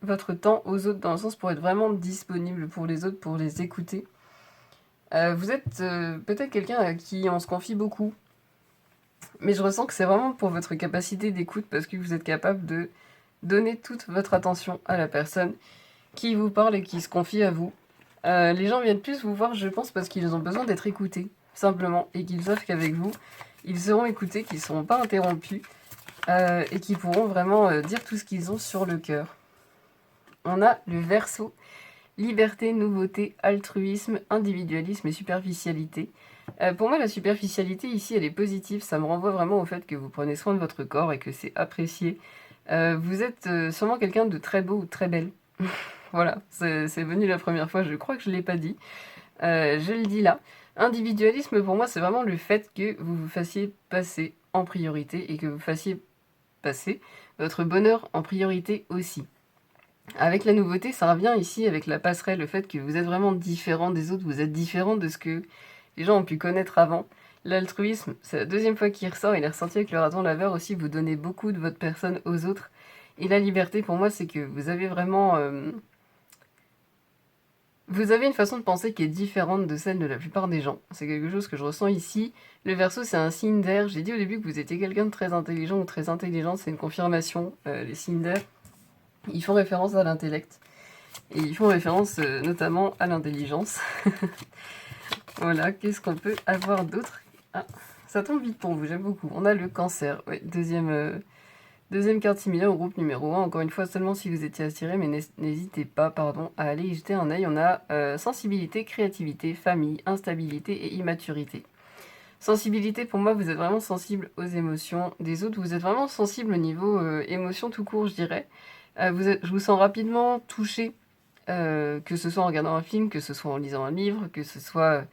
votre temps aux autres, dans le sens pour être vraiment disponible pour les autres, pour les écouter. Vous êtes peut-être quelqu'un à qui on se confie beaucoup, mais je ressens que c'est vraiment pour votre capacité d'écoute, parce que vous êtes capable de donner toute votre attention à la personne qui vous parle et qui se confie à vous. Les gens viennent plus vous voir, je pense, parce qu'ils ont besoin d'être écoutés, simplement, et qu'ils savent qu'avec vous, ils seront écoutés, qu'ils ne seront pas interrompus, et qu'ils pourront vraiment dire tout ce qu'ils ont sur le cœur. On a le Verseau, liberté, nouveauté, altruisme, individualisme et superficialité. Pour moi, la superficialité ici, elle est positive. Ça me renvoie vraiment au fait que vous prenez soin de votre corps et que c'est apprécié. Vous êtes sûrement quelqu'un de très beau ou très belle. Voilà, c'est venu la première fois, je crois que je ne l'ai pas dit. Je le dis là. Individualisme, pour moi, c'est vraiment le fait que vous vous fassiez passer en priorité et que vous fassiez passer votre bonheur en priorité aussi. Avec la nouveauté, ça revient ici avec la passerelle, le fait que vous êtes vraiment différent des autres, vous êtes différent de ce que les gens ont pu connaître avant. L'altruisme, c'est la deuxième fois qu'il ressort, il est ressorti avec le raton laveur aussi, vous donnez beaucoup de votre personne aux autres. Et la liberté, pour moi, c'est que vous avez vraiment... vous avez une façon de penser qui est différente de celle de la plupart des gens. C'est quelque chose que je ressens ici. Le Verseau, c'est un signe d'air. J'ai dit au début que vous étiez quelqu'un de très intelligent ou très intelligente, c'est une confirmation. Les signes d'air, ils font référence à l'intellect. Et ils font référence notamment à l'intelligence. Voilà, qu'est-ce qu'on peut avoir d'autre? Ah, ça tombe vite pour vous, j'aime beaucoup. On a le Cancer, oui, deuxième carte similaire au groupe numéro 1. Encore une fois, seulement si vous étiez attiré, mais n'hésitez pas, pardon, à aller y jeter un œil. On a sensibilité, créativité, famille, instabilité et immaturité. Sensibilité, pour moi, vous êtes vraiment sensible aux émotions des autres. Vous êtes vraiment sensible au niveau émotion tout court, je dirais. Je vous sens rapidement touché, que ce soit en regardant un film, que ce soit en lisant un livre, que ce soit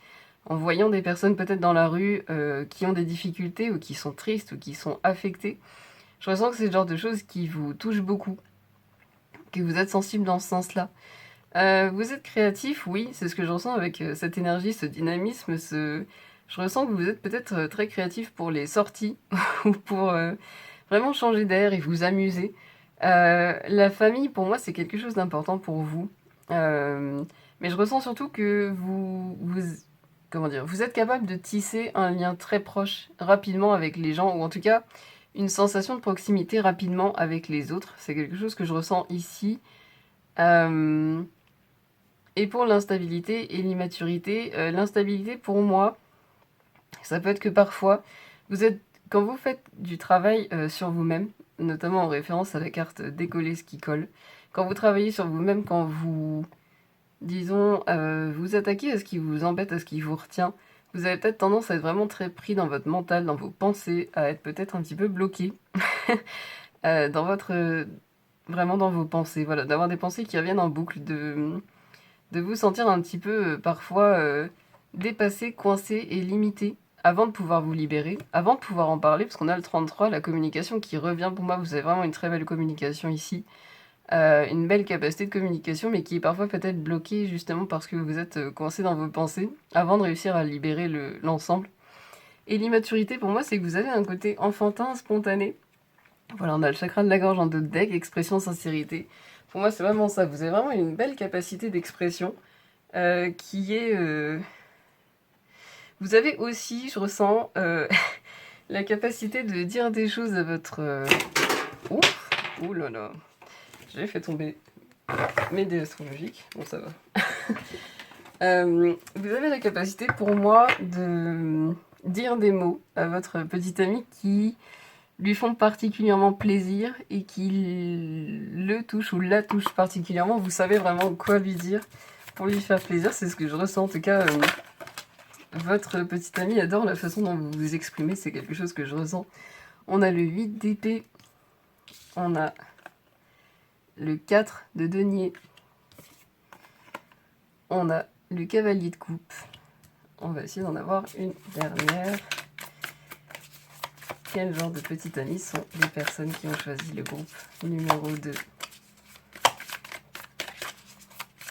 en voyant des personnes peut-être dans la rue qui ont des difficultés ou qui sont tristes ou qui sont affectées. Je ressens que c'est le genre de choses qui vous touchent beaucoup, que vous êtes sensible dans ce sens-là. Vous êtes créatif, oui, c'est ce que je ressens avec cette énergie, ce dynamisme, je ressens que vous êtes peut-être très créatif pour les sorties ou pour vraiment changer d'air et vous amuser. La famille, pour moi, c'est quelque chose d'important pour vous. Mais je ressens surtout que comment dire, vous êtes capable de tisser un lien très proche rapidement avec les gens, ou en tout cas une sensation de proximité rapidement avec les autres. C'est quelque chose que je ressens ici. Et pour l'instabilité et l'immaturité, l'instabilité pour moi, ça peut être que parfois, quand vous faites du travail sur vous-même, notamment en référence à la carte décoller ce qui colle, quand vous travaillez sur vous-même, quand vous, disons, vous attaquez à ce qui vous embête, à ce qui vous retient, vous avez peut-être tendance à être vraiment très pris dans votre mental, dans vos pensées, à être peut-être un petit peu bloqué dans vraiment dans vos pensées, voilà, d'avoir des pensées qui reviennent en boucle, de vous sentir un petit peu parfois dépassé, coincé et limité avant de pouvoir vous libérer, avant de pouvoir en parler, parce qu'on a le 33, la communication qui revient. Pour moi, vous avez vraiment une très belle communication ici, une belle capacité de communication, mais qui est parfois peut-être bloquée justement parce que vous êtes coincé dans vos pensées, avant de réussir à libérer l'ensemble. Et l'immaturité, pour moi, c'est que vous avez un côté enfantin, spontané. Voilà, on a le chakra de la gorge en dos de deck, expression, sincérité. Pour moi, c'est vraiment ça. Vous avez vraiment une belle capacité d'expression qui est... Vous avez aussi, je ressens, la capacité de dire des choses à votre... Ouf, ouh là là, j'ai fait tomber mes dés astrologiques. Bon, ça va. Vous avez la capacité, pour moi, de dire des mots à votre petit ami qui lui font particulièrement plaisir et qui le touche ou la touche particulièrement. Vous savez vraiment quoi lui dire pour lui faire plaisir. C'est ce que je ressens. En tout cas, votre petit ami adore la façon dont vous vous exprimez. C'est quelque chose que je ressens. On a le 8 d'épée. On a le 4 de denier. On a le cavalier de coupe. On va essayer d'en avoir une dernière. Quel genre de petits amis sont les personnes qui ont choisi le groupe numéro 2?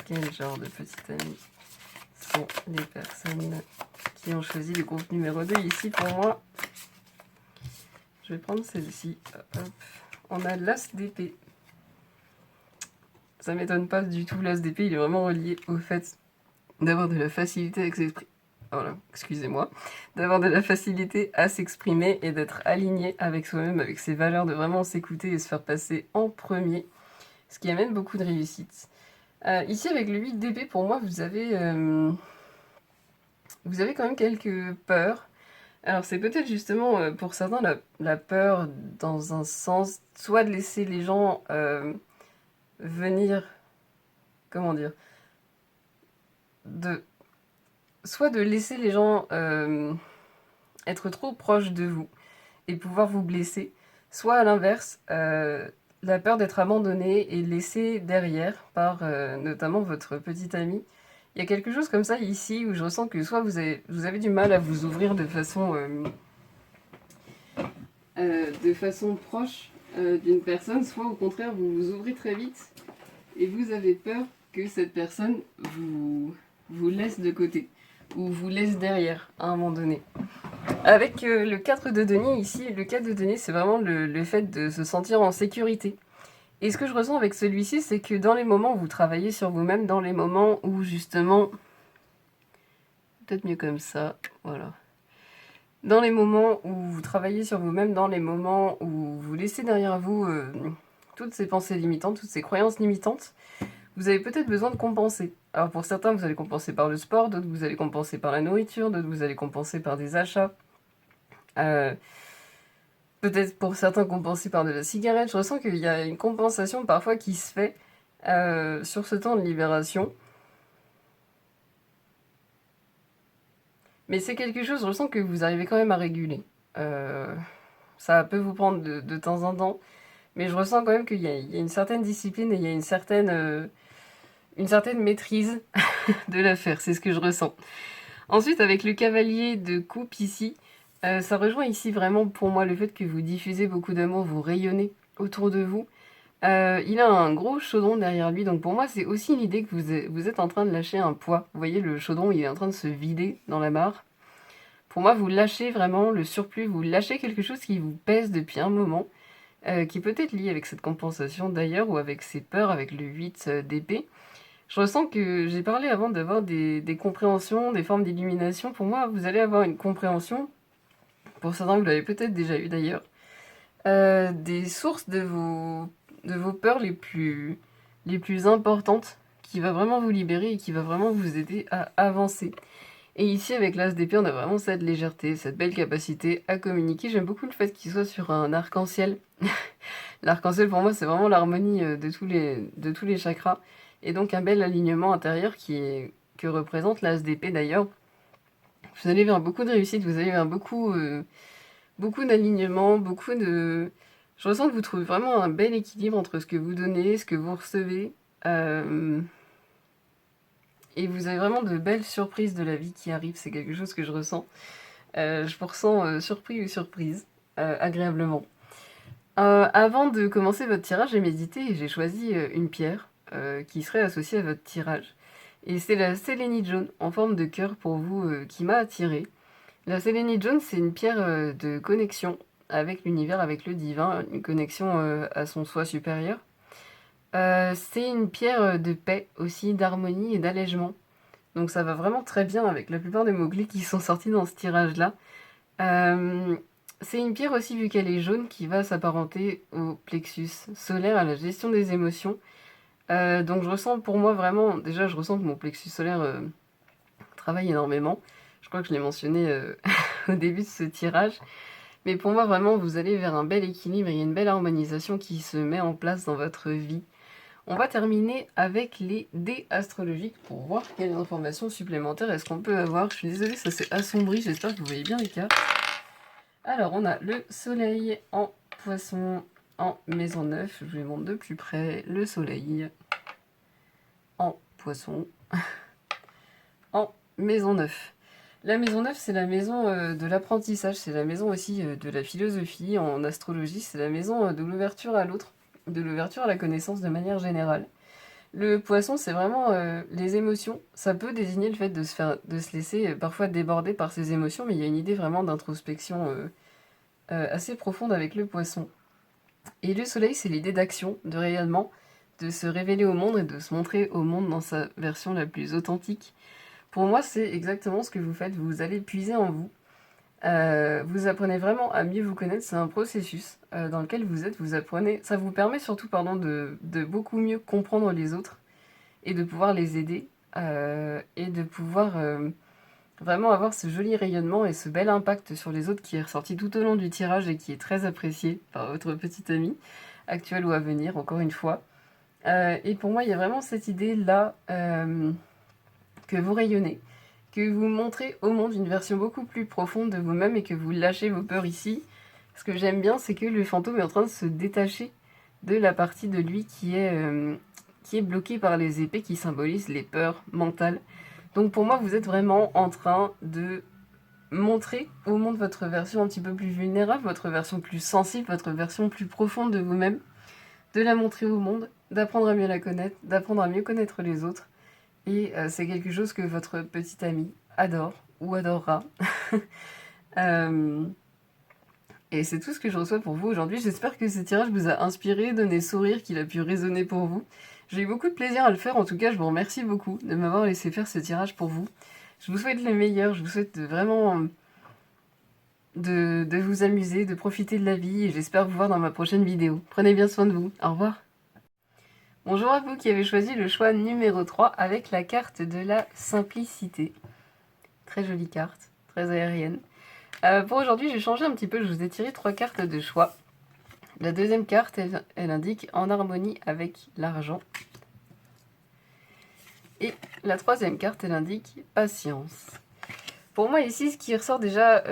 Quel genre de petits amis sont les personnes qui ont choisi le groupe numéro 2? Ici, pour moi, je vais prendre celle-ci. On a l'as d'épée. Ça m'étonne pas du tout, l'as d'épée, il est vraiment relié au fait d'avoir de la facilité avec s'exprimer. Voilà, excusez-moi, d'avoir de la facilité à s'exprimer et d'être aligné avec soi-même, avec ses valeurs, de vraiment s'écouter et se faire passer en premier, ce qui amène beaucoup de réussite. Ici, avec le 8 d'épée, pour moi, vous avez quand même quelques peurs. Alors, c'est peut-être justement, pour certains, la peur dans un sens, soit de laisser les gens venir, comment dire, soit de laisser les gens être trop proches de vous et pouvoir vous blesser, soit à l'inverse, la peur d'être abandonné et laissé derrière par notamment votre petite amie. Il y a quelque chose comme ça ici où je ressens que soit vous avez du mal à vous ouvrir de façon de façon proche d'une personne, soit au contraire vous vous ouvrez très vite et vous avez peur que cette personne vous laisse de côté ou vous laisse derrière à un moment donné. Avec le 4 de denier ici, le 4 de denier c'est vraiment le fait de se sentir en sécurité. Et ce que je ressens avec celui-ci, c'est que dans les moments où vous travaillez sur vous-même, dans les moments où justement... Peut-être mieux comme ça, voilà. Dans les moments où vous travaillez sur vous-même, dans les moments où vous laissez derrière vous toutes ces pensées limitantes, toutes ces croyances limitantes, vous avez peut-être besoin de compenser. Alors pour certains, vous allez compenser par le sport, d'autres vous allez compenser par la nourriture, d'autres vous allez compenser par des achats. Peut-être pour certains compenser par de la cigarette. Je ressens qu'il y a une compensation parfois qui se fait sur ce temps de libération. Mais c'est quelque chose, je ressens que vous arrivez quand même à réguler. Ça peut vous prendre de temps en temps, mais je ressens quand même qu'il y a une certaine discipline et il y a une certaine maîtrise de l'affaire, c'est ce que je ressens. Ensuite, avec le cavalier de coupe ici, ça rejoint ici vraiment pour moi le fait que vous diffusez beaucoup d'amour, vous rayonnez autour de vous. Il a un gros chaudron derrière lui, donc pour moi c'est aussi l'idée que vous êtes en train de lâcher un poids. Vous voyez, le chaudron il est en train de se vider dans la mare. Pour moi, vous lâchez vraiment le surplus, vous lâchez quelque chose qui vous pèse depuis un moment, qui peut être lié avec cette compensation d'ailleurs, ou avec ces peurs, avec le 8 d'épée. Je ressens que j'ai parlé avant d'avoir des compréhensions, des formes d'illumination. Pour moi, vous allez avoir une compréhension, pour certains vous l'avez peut-être déjà eu d'ailleurs, des sources de vos peurs les plus importantes, qui va vraiment vous libérer et qui va vraiment vous aider à avancer. Et ici, avec l'As d'épée, on a vraiment cette légèreté, cette belle capacité à communiquer. J'aime beaucoup le fait qu'il soit sur un arc-en-ciel. L'arc-en-ciel, pour moi, c'est vraiment l'harmonie de tous les chakras. Et donc, un bel alignement intérieur que représente l'As d'épée, d'ailleurs. Vous allez vers beaucoup de réussite, vous allez vers beaucoup d'alignement, beaucoup de... Je ressens que vous trouvez vraiment un bel équilibre entre ce que vous donnez, ce que vous recevez. Et vous avez vraiment de belles surprises de la vie qui arrivent, c'est quelque chose que je ressens. Je vous ressens surpris ou surprise, agréablement. Avant de commencer votre tirage, j'ai médité et j'ai choisi une pierre qui serait associée à votre tirage. Et c'est la sélénite jaune en forme de cœur pour vous qui m'a attirée. La sélénite jaune, c'est une pierre de connexion avec l'univers, avec le divin, une connexion à son soi supérieur. C'est une pierre de paix aussi, d'harmonie et d'allègement. Donc ça va vraiment très bien avec la plupart des mots-clés qui sont sortis dans ce tirage-là. C'est une pierre aussi, vu qu'elle est jaune, qui va s'apparenter au plexus solaire, à la gestion des émotions. Donc je ressens pour moi vraiment, déjà je ressens que mon plexus solaire travaille énormément. Je crois que je l'ai mentionné au début de ce tirage. Mais pour moi vraiment, vous allez vers un bel équilibre, il y a une belle harmonisation qui se met en place dans votre vie. On va terminer avec les dés astrologiques pour voir quelles informations supplémentaires est-ce qu'on peut avoir. Je suis désolée, ça s'est assombri, j'espère que vous voyez bien les cartes. Alors, on a le soleil en poisson en maison 9. Je vous les montre de plus près. Le soleil en poisson en maison 9. La maison 9, c'est la maison de l'apprentissage, c'est la maison aussi de la philosophie. En astrologie, c'est la maison de l'ouverture à l'autre, de l'ouverture à la connaissance de manière générale. Le poisson, c'est vraiment les émotions. Ça peut désigner le fait de se laisser parfois déborder par ses émotions, mais il y a une idée vraiment d'introspection assez profonde avec le poisson. Et le soleil, c'est l'idée d'action, de rayonnement, de se révéler au monde et de se montrer au monde dans sa version la plus authentique. Pour moi, c'est exactement ce que vous faites. Vous allez puiser en vous. Vous apprenez vraiment à mieux vous connaître. C'est un processus dans lequel vous êtes. Vous apprenez. Ça vous permet surtout, de beaucoup mieux comprendre les autres et de pouvoir les aider et de pouvoir vraiment avoir ce joli rayonnement et ce bel impact sur les autres qui est ressorti tout au long du tirage et qui est très apprécié par votre petite amie, actuelle ou à venir, encore une fois. Et pour moi, il y a vraiment cette idée-là que vous rayonnez, que vous montrez au monde une version beaucoup plus profonde de vous-même et que vous lâchez vos peurs ici. Ce que j'aime bien, c'est que le fantôme est en train de se détacher de la partie de lui qui est bloquée par les épées qui symbolisent les peurs mentales. Donc pour moi, vous êtes vraiment en train de montrer au monde votre version un petit peu plus vulnérable, votre version plus sensible, votre version plus profonde de vous-même, de la montrer au monde, d'apprendre à mieux la connaître, d'apprendre à mieux connaître les autres. Et c'est quelque chose que votre petite amie adore ou adorera. Et c'est tout ce que je reçois pour vous aujourd'hui. J'espère que ce tirage vous a inspiré, donné sourire, qu'il a pu résonner pour vous. J'ai eu beaucoup de plaisir à le faire. En tout cas, je vous remercie beaucoup de m'avoir laissé faire ce tirage pour vous. Je vous souhaite le meilleur. Je vous souhaite vraiment de vous amuser, de profiter de la vie. Et j'espère vous voir dans ma prochaine vidéo. Prenez bien soin de vous. Au revoir. Bonjour à vous qui avez choisi le choix numéro 3 avec la carte de la simplicité. Très jolie carte, très aérienne. Pour aujourd'hui, j'ai changé un petit peu. Je vous ai tiré 3 cartes de choix. La deuxième carte, elle indique en harmonie avec l'argent. Et la troisième carte, elle indique patience. Pour moi, ici, ce qui ressort déjà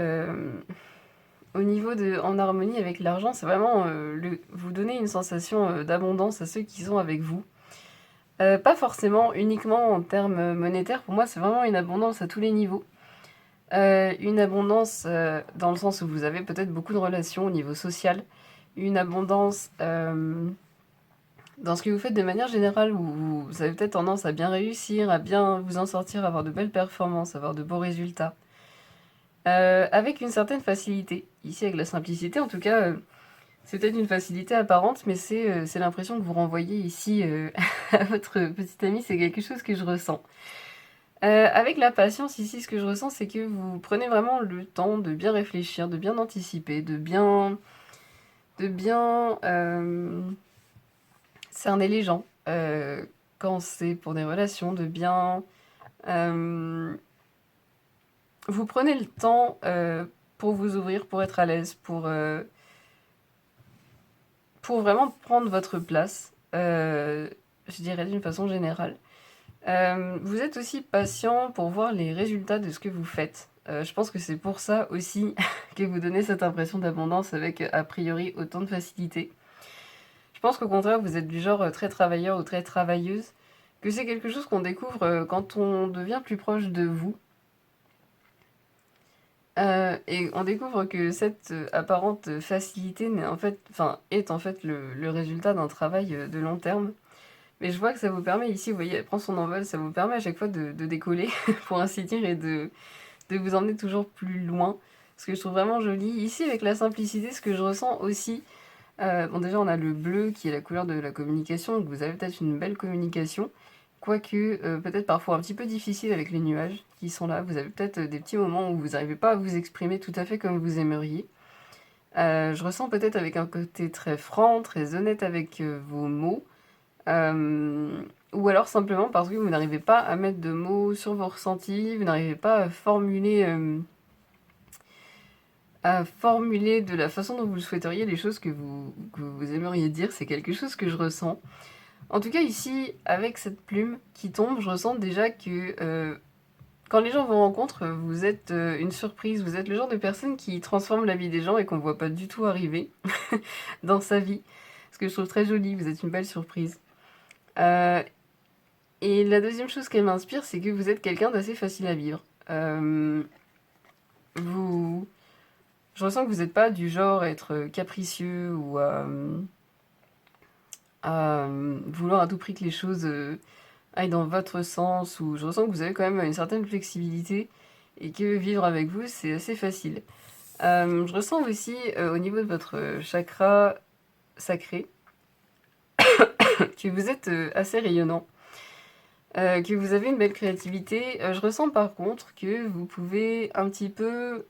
au niveau de en harmonie avec l'argent, c'est vraiment vous donner une sensation d'abondance à ceux qui sont avec vous. Pas forcément uniquement en termes monétaires. Pour moi, c'est vraiment une abondance à tous les niveaux. Une abondance dans le sens où vous avez peut-être beaucoup de relations au niveau social. Une abondance dans ce que vous faites de manière générale, où vous avez peut-être tendance à bien réussir, à bien vous en sortir, à avoir de belles performances, avoir de beaux résultats. Avec une certaine facilité. Ici, avec la simplicité, en tout cas, c'est peut-être une facilité apparente, mais c'est l'impression que vous renvoyez ici à votre petite amie, c'est quelque chose que je ressens. Avec la patience, ici, ce que je ressens, c'est que vous prenez vraiment le temps de bien réfléchir, de bien anticiper, de bien cerner les gens. Quand c'est pour des relations, de bien... vous prenez le temps pour vous ouvrir, pour être à l'aise, pour vraiment prendre votre place, je dirais d'une façon générale. Vous êtes aussi patient pour voir les résultats de ce que vous faites. Je pense que c'est pour ça aussi que vous donnez cette impression d'abondance avec a priori autant de facilité. Je pense qu'au contraire, vous êtes du genre très travailleur ou très travailleuse, que c'est quelque chose qu'on découvre quand on devient plus proche de vous. Et on découvre que cette apparente facilité est en fait le résultat d'un travail de long terme. Mais je vois que ça vous permet ici, vous voyez, elle prend son envol, ça vous permet à chaque fois de décoller, pour ainsi dire, et de vous emmener toujours plus loin. Ce que je trouve vraiment joli. Ici, avec la simplicité, ce que je ressens aussi, bon déjà on a le bleu qui est la couleur de la communication, donc vous avez peut-être une belle communication, quoique peut-être parfois un petit peu difficile avec les nuages qui sont là. Vous avez peut-être des petits moments où vous n'arrivez pas à vous exprimer tout à fait comme vous aimeriez. Je ressens peut-être avec un côté très franc, très honnête avec vos mots. Ou alors simplement parce que vous n'arrivez pas à mettre de mots sur vos ressentis, vous n'arrivez pas à formuler de la façon dont vous le souhaiteriez les choses que vous aimeriez dire. C'est quelque chose que je ressens. En tout cas ici, avec cette plume qui tombe, je ressens déjà que quand les gens vous rencontrent, vous êtes une surprise, vous êtes le genre de personne qui transforme la vie des gens et qu'on ne voit pas du tout arriver dans sa vie. Ce que je trouve très joli, vous êtes une belle surprise. Et la deuxième chose qu'elle m'inspire, c'est que vous êtes quelqu'un d'assez facile à vivre. Je ressens que vous n'êtes pas du genre à être capricieux ou à vouloir à tout prix que les choses aillent dans votre sens. Ou je ressens que vous avez quand même une certaine flexibilité et que vivre avec vous, c'est assez facile. Je ressens aussi au niveau de votre chakra sacré que vous êtes assez rayonnant. Que vous avez une belle créativité. Je ressens par contre que vous pouvez un petit peu...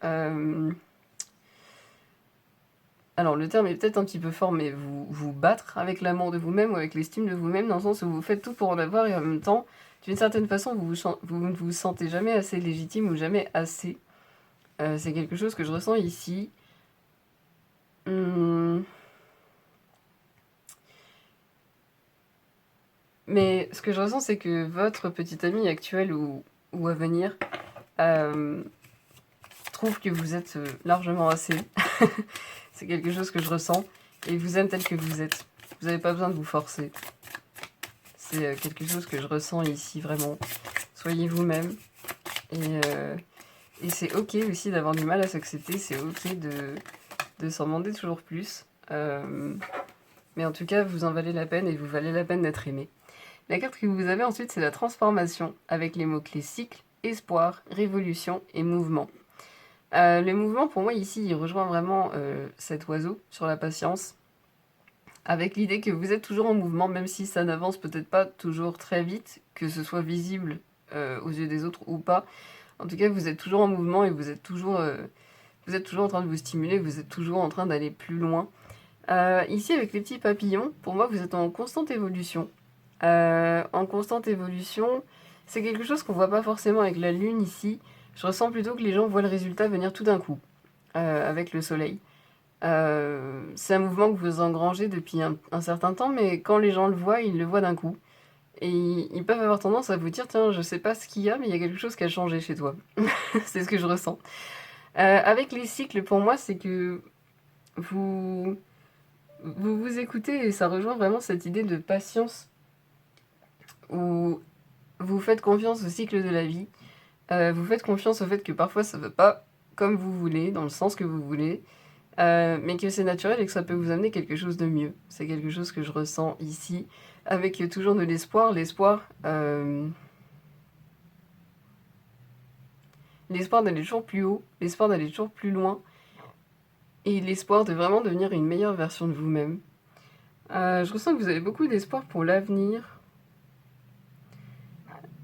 alors le terme est peut-être un petit peu fort, mais vous battre avec l'amour de vous-même ou avec l'estime de vous-même, dans le sens où vous faites tout pour en avoir et en même temps, d'une certaine façon, vous ne vous sentez jamais assez légitime ou jamais assez. C'est quelque chose que je ressens ici. Mais ce que je ressens, c'est que votre petite amie actuelle ou à venir trouve que vous êtes largement assez. C'est quelque chose que je ressens. Et vous aime tel que vous êtes. Vous n'avez pas besoin de vous forcer. C'est quelque chose que je ressens ici, vraiment. Soyez vous-même. c'est ok aussi d'avoir du mal à s'accepter, c'est ok de s'en demander toujours plus. Mais en tout cas, vous en valez la peine et vous valez la peine d'être aimé. La carte que vous avez ensuite, c'est la transformation, avec les mots-clés cycle, espoir, révolution et mouvement. Le mouvement, pour moi, ici, il rejoint vraiment cet oiseau sur la patience, avec l'idée que vous êtes toujours en mouvement, même si ça n'avance peut-être pas toujours très vite, que ce soit visible aux yeux des autres ou pas. En tout cas, vous êtes toujours en mouvement et vous êtes toujours en train de vous stimuler, vous êtes toujours en train d'aller plus loin. Ici, avec les petits papillons, pour moi, vous êtes en constante évolution. En constante évolution, c'est quelque chose qu'on voit pas forcément avec la lune ici. Je ressens plutôt que les gens voient le résultat venir tout d'un coup, avec le soleil. C'est un mouvement que vous engrangez depuis un certain temps, mais quand les gens le voient, ils le voient d'un coup. Et ils peuvent avoir tendance à vous dire, tiens, je sais pas ce qu'il y a, mais il y a quelque chose qui a changé chez toi. C'est ce que je ressens. Avec les cycles, pour moi, c'est que vous vous écoutez et ça rejoint vraiment cette idée de patience où vous faites confiance au cycle de la vie. Vous faites confiance au fait que parfois ça ne va pas comme vous voulez, dans le sens que vous voulez, mais que c'est naturel et que ça peut vous amener quelque chose de mieux. C'est quelque chose que je ressens ici, avec toujours de l'espoir. L'espoir d'aller toujours plus haut, l'espoir d'aller toujours plus loin, et l'espoir de vraiment devenir une meilleure version de vous-même. Je ressens que vous avez beaucoup d'espoir pour l'avenir,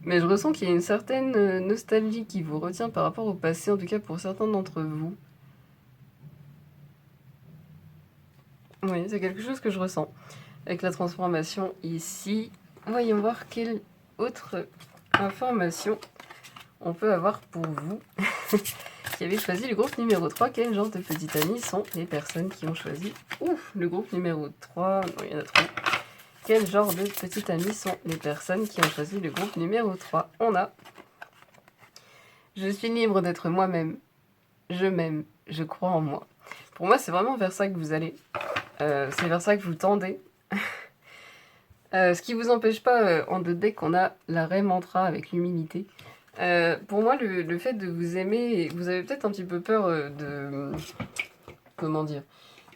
mais je ressens qu'il y a une certaine nostalgie qui vous retient par rapport au passé, en tout cas pour certains d'entre vous. Oui, c'est quelque chose que je ressens. Avec la transformation ici, voyons voir quelle autre information on peut avoir pour vous qui avez choisi le groupe numéro 3. Quel genre de petits amis sont les personnes qui ont choisi le groupe numéro 3? Non, il y en a trop. Quel genre de petits amis sont les personnes qui ont choisi le groupe numéro 3? On a je suis libre d'être moi-même. Je m'aime. Je crois en moi. Pour moi, c'est vraiment vers ça que vous allez. C'est vers ça que vous tendez. Ce qui vous empêche pas, en deux decks, on a l'arrêt mantra avec l'humilité. Pour moi, le fait de vous aimer, vous avez peut-être un petit peu peur de... Comment dire?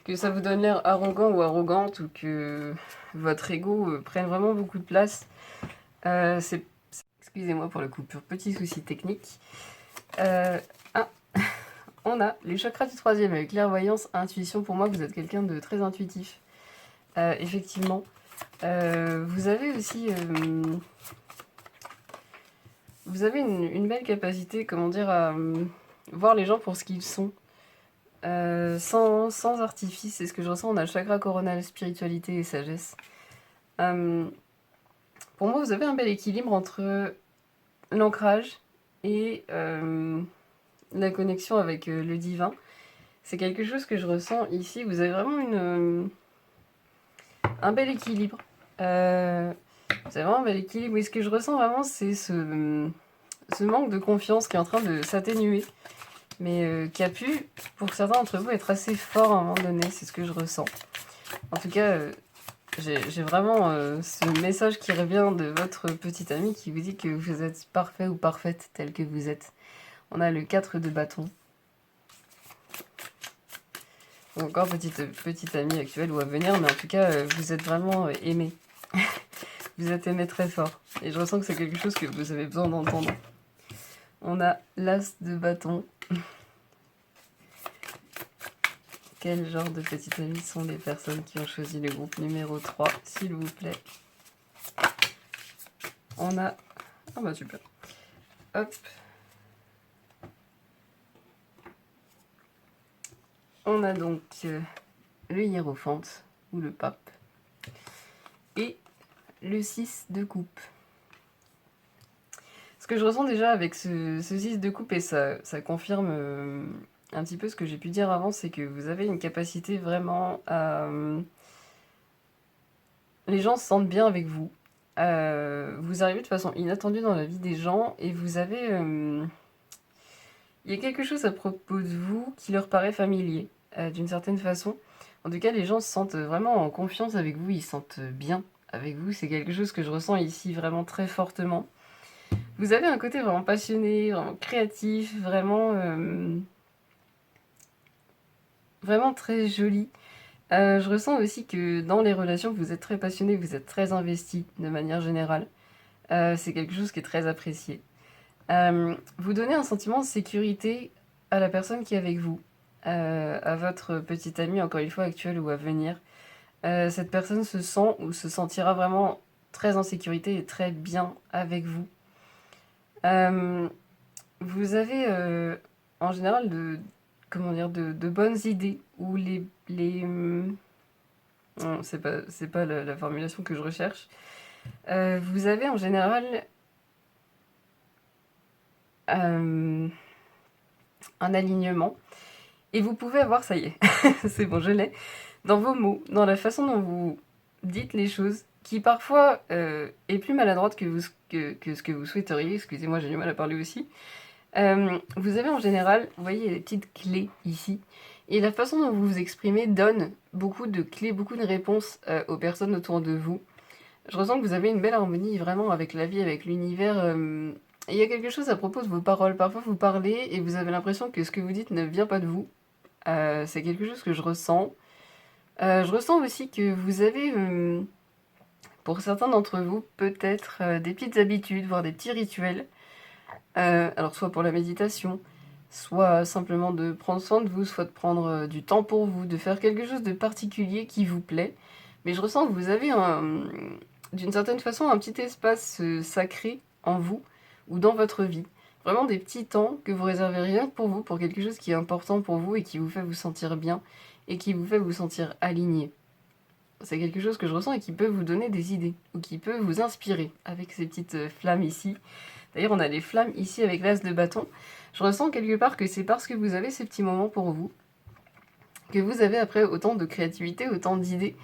Que ça vous donne l'air arrogant ou arrogante, ou que votre ego prenne vraiment beaucoup de place. Excusez-moi pour la coupure, petit souci technique. On a les chakras du troisième avec clairvoyance, intuition. Pour moi, vous êtes quelqu'un de très intuitif. Effectivement. Vous avez aussi... vous avez une belle capacité, comment dire, à voir les gens pour ce qu'ils sont. Sans artifice, c'est ce que je ressens. On a le chakra coronal, spiritualité et sagesse. Pour moi, vous avez un bel équilibre entre l'ancrage et la connexion avec le divin. C'est quelque chose que je ressens ici. Vous avez vraiment un bel équilibre. Vous avez vraiment un bel équilibre. Oui, ce que je ressens vraiment, c'est ce manque de confiance qui est en train de s'atténuer, mais qui a pu, pour certains d'entre vous, être assez fort à un moment donné. C'est ce que je ressens. En tout cas, j'ai vraiment ce message qui revient de votre petite amie qui vous dit que vous êtes parfait ou parfaite tel que vous êtes. On a le 4 de bâton. Encore petite amie actuelle ou à venir, mais en tout cas, vous êtes vraiment aimé. Vous êtes aimé très fort. Et je ressens que c'est quelque chose que vous avez besoin d'entendre. On a l'as de bâton. Quel genre de petite amie sont les personnes qui ont choisi le groupe numéro 3, s'il vous plaît? On a... Ah bah super. Hop. On a donc le hiérophante, ou le pape, et le 6 de coupe. Ce que je ressens déjà avec ce 6 de coupe, et ça confirme un petit peu ce que j'ai pu dire avant, c'est que vous avez une capacité vraiment à... les gens se sentent bien avec vous. Vous arrivez de façon inattendue dans la vie des gens, et vous avez... il y a quelque chose à propos de vous qui leur paraît familier, d'une certaine façon. En tout cas, les gens se sentent vraiment en confiance avec vous, ils se sentent bien avec vous. C'est quelque chose que je ressens ici vraiment très fortement. Vous avez un côté vraiment passionné, vraiment créatif, vraiment très joli. Je ressens aussi que dans les relations, vous êtes très passionné, vous êtes très investi de manière générale. C'est quelque chose qui est très apprécié. Vous donnez un sentiment de sécurité à la personne qui est avec vous, à votre petite amie, encore une fois, actuelle ou à venir. Cette personne se sent ou se sentira vraiment très en sécurité et très bien avec vous. Euh, Vous avez en général comment dire, de bonnes idées ou non, c'est pas la formulation que je recherche. Vous avez en général euh, un alignement et vous pouvez avoir, ça y est, c'est bon, je l'ai, dans vos mots, dans la façon dont vous dites les choses, qui parfois est plus maladroite que ce que vous souhaiteriez. Excusez-moi, j'ai du mal à parler aussi. Vous avez en général, vous voyez, les petites clés ici. Et la façon dont vous vous exprimez donne beaucoup de clés, beaucoup de réponses aux personnes autour de vous. Je ressens que vous avez une belle harmonie vraiment avec la vie, avec l'univers. Et il y a quelque chose à propos de vos paroles. Parfois vous parlez et vous avez l'impression que ce que vous dites ne vient pas de vous. C'est quelque chose que je ressens. Je ressens aussi que vous avez, pour certains d'entre vous, peut-être des petites habitudes, voire des petits rituels. Alors soit pour la méditation, soit simplement de prendre soin de vous, soit de prendre du temps pour vous, de faire quelque chose de particulier qui vous plaît. Mais je ressens que vous avez d'une certaine façon un petit espace sacré en vous ou dans votre vie. Vraiment des petits temps que vous réservez rien que pour vous, pour quelque chose qui est important pour vous et qui vous fait vous sentir bien et qui vous fait vous sentir aligné. C'est quelque chose que je ressens et qui peut vous donner des idées ou qui peut vous inspirer avec ces petites flammes ici. D'ailleurs, on a les flammes ici avec l'as de bâton. Je ressens quelque part que c'est parce que vous avez ces petits moments pour vous que vous avez après autant de créativité, autant d'idées.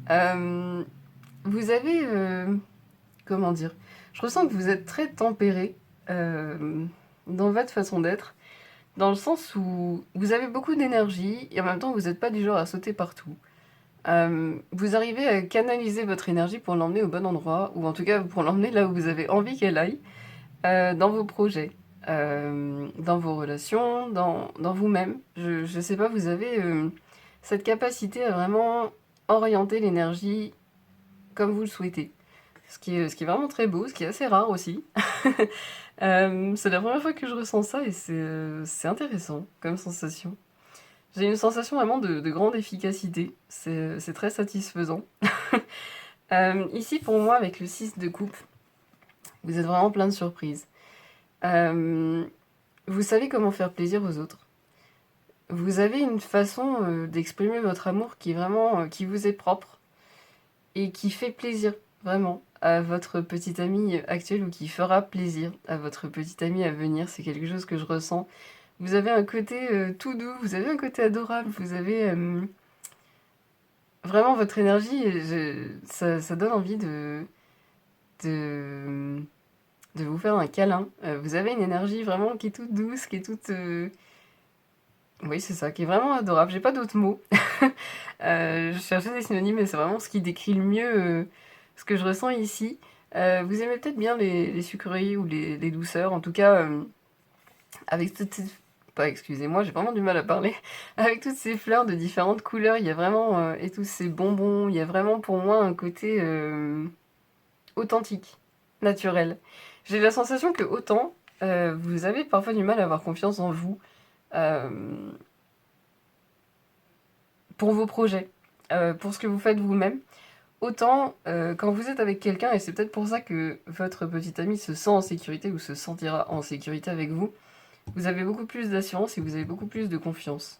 Vous avez... comment dire? Je ressens que vous êtes très tempéré dans votre façon d'être, dans le sens où vous avez beaucoup d'énergie et en même temps vous n'êtes pas du genre à sauter partout. Vous arrivez à canaliser votre énergie pour l'emmener au bon endroit, ou en tout cas pour l'emmener là où vous avez envie qu'elle aille. Dans vos projets, dans vos relations, dans vous-même. Je sais pas, vous avez cette capacité à vraiment orienter l'énergie comme vous le souhaitez. Ce qui est vraiment très beau, ce qui est assez rare aussi. C'est la première fois que je ressens ça et c'est intéressant comme sensation. J'ai une sensation vraiment de grande efficacité. C'est très satisfaisant. Ici, pour moi, avec le 6 de coupe, vous êtes vraiment plein de surprises. Euh, Vous savez comment faire plaisir aux autres. Vous avez une façon d'exprimer votre amour qui est vraiment, qui vous est propre et qui fait plaisir, vraiment, à votre petite amie actuelle ou qui fera plaisir à votre petite amie à venir. C'est quelque chose que je ressens. Vous avez un côté tout doux, vous avez un côté adorable, vous avez vraiment votre énergie, ça donne envie de, de vous faire un câlin. Vous avez une énergie vraiment qui est toute douce, qui est toute... Oui, c'est ça, qui est vraiment adorable. J'ai pas d'autres mots. Je cherchais des synonymes, mais c'est vraiment ce qui décrit le mieux ce que je ressens ici. Vous aimez peut-être bien les sucreries ou les douceurs. En tout cas, avec toutes ces... Pas, excusez-moi, j'ai vraiment du mal à parler. Avec toutes ces fleurs de différentes couleurs, il y a vraiment... et tous ces bonbons, il y a vraiment pour moi un côté authentique, naturel. J'ai la sensation que autant vous avez parfois du mal à avoir confiance en vous. euh, pour vos projets, pour ce que vous faites vous-même. Autant quand vous êtes avec quelqu'un, et c'est peut-être pour ça que votre petite amie se sent en sécurité ou se sentira en sécurité avec vous, vous avez beaucoup plus d'assurance et vous avez beaucoup plus de confiance.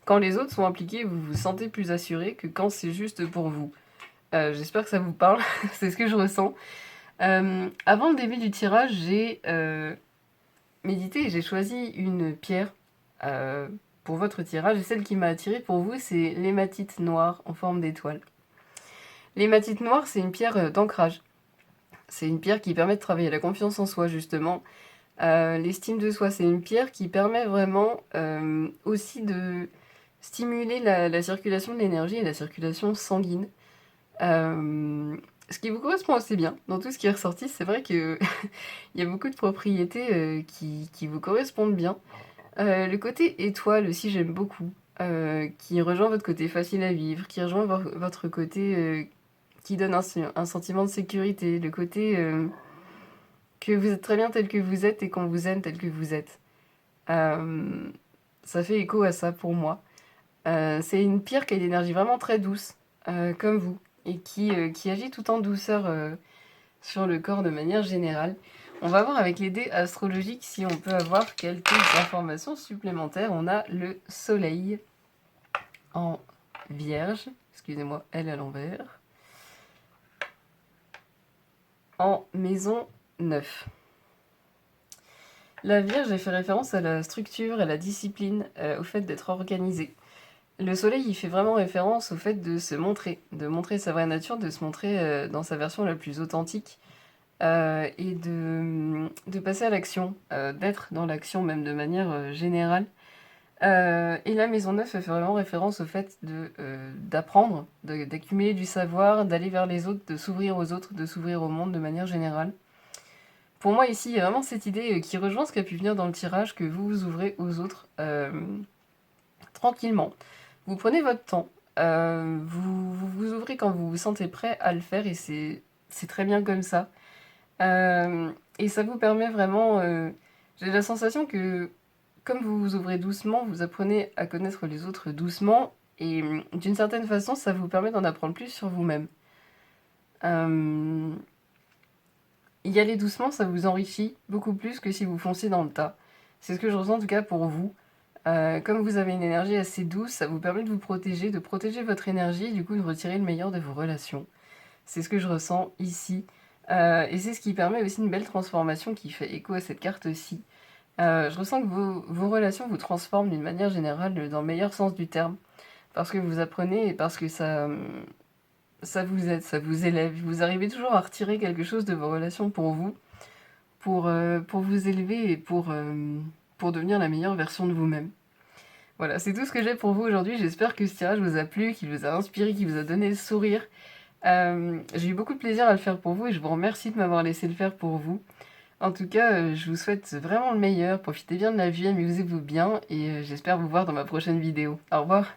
Quand les autres sont impliqués, vous vous sentez plus assuré que quand c'est juste pour vous. J'espère que ça vous parle, c'est ce que je ressens. Avant le début du tirage, j'ai médité et j'ai choisi une pierre pour votre tirage. Et celle qui m'a attirée pour vous, c'est l'hématite noire en forme d'étoile. L'hématite noire, c'est une pierre d'ancrage. C'est une pierre qui permet de travailler la confiance en soi, justement. L'estime de soi, c'est une pierre qui permet vraiment aussi de stimuler la circulation de l'énergie et la circulation sanguine. Euh, Ce qui vous correspond assez bien dans tout ce qui est ressorti, c'est vrai que il y a beaucoup de propriétés qui vous correspondent bien. Le côté étoile aussi, j'aime beaucoup, qui rejoint votre côté facile à vivre, qui rejoint votre côté qui donne un sentiment de sécurité, le côté que vous êtes très bien tel que vous êtes et qu'on vous aime tel que vous êtes. Euh, Ça fait écho à ça pour moi. C'est une pierre qui a une énergie vraiment très douce, comme vous, et qui agit tout en douceur sur le corps de manière générale. On va voir avec les dés astrologiques si on peut avoir quelques informations supplémentaires. On a le soleil en vierge, excusez-moi, elle à l'envers, en maison 9. La vierge, elle fait référence à la structure, à la discipline, au fait d'être organisé. Le soleil, il fait vraiment référence au fait de se montrer, de montrer sa vraie nature, de se montrer dans sa version la plus authentique et de passer à l'action, d'être dans l'action même de manière générale. Et la maison 9 elle fait vraiment référence au fait d'apprendre, d'accumuler du savoir, d'aller vers les autres, de s'ouvrir aux autres, de s'ouvrir au monde de manière générale. Pour moi ici, il y a vraiment cette idée qui rejoint ce qui a pu venir dans le tirage, que vous vous ouvrez aux autres tranquillement. Vous prenez votre temps, vous vous ouvrez quand vous vous sentez prêt à le faire et c'est très bien comme ça. Et ça vous permet vraiment... j'ai la sensation que comme vous vous ouvrez doucement, vous apprenez à connaître les autres doucement et d'une certaine façon, ça vous permet d'en apprendre plus sur vous-même. Euh, Y aller doucement, ça vous enrichit beaucoup plus que si vous foncez dans le tas. C'est ce que je ressens en tout cas pour vous. Comme vous avez une énergie assez douce, ça vous permet de vous protéger, de protéger votre énergie et du coup de retirer le meilleur de vos relations. C'est ce que je ressens ici. Et c'est ce qui permet aussi une belle transformation qui fait écho à cette carte-ci. Je ressens que vos relations vous transforment d'une manière générale dans le meilleur sens du terme. Parce que vous apprenez et parce que ça vous aide, ça vous élève. Vous arrivez toujours à retirer quelque chose de vos relations pour vous, pour vous élever et pour devenir la meilleure version de vous-même. Voilà, c'est tout ce que j'ai pour vous aujourd'hui. J'espère que ce tirage vous a plu, qu'il vous a inspiré, qu'il vous a donné le sourire. J'ai eu beaucoup de plaisir à le faire pour vous et je vous remercie de m'avoir laissé le faire pour vous. En tout cas, je vous souhaite vraiment le meilleur. Profitez bien de la vie, amusez-vous bien et j'espère vous voir dans ma prochaine vidéo. Au revoir.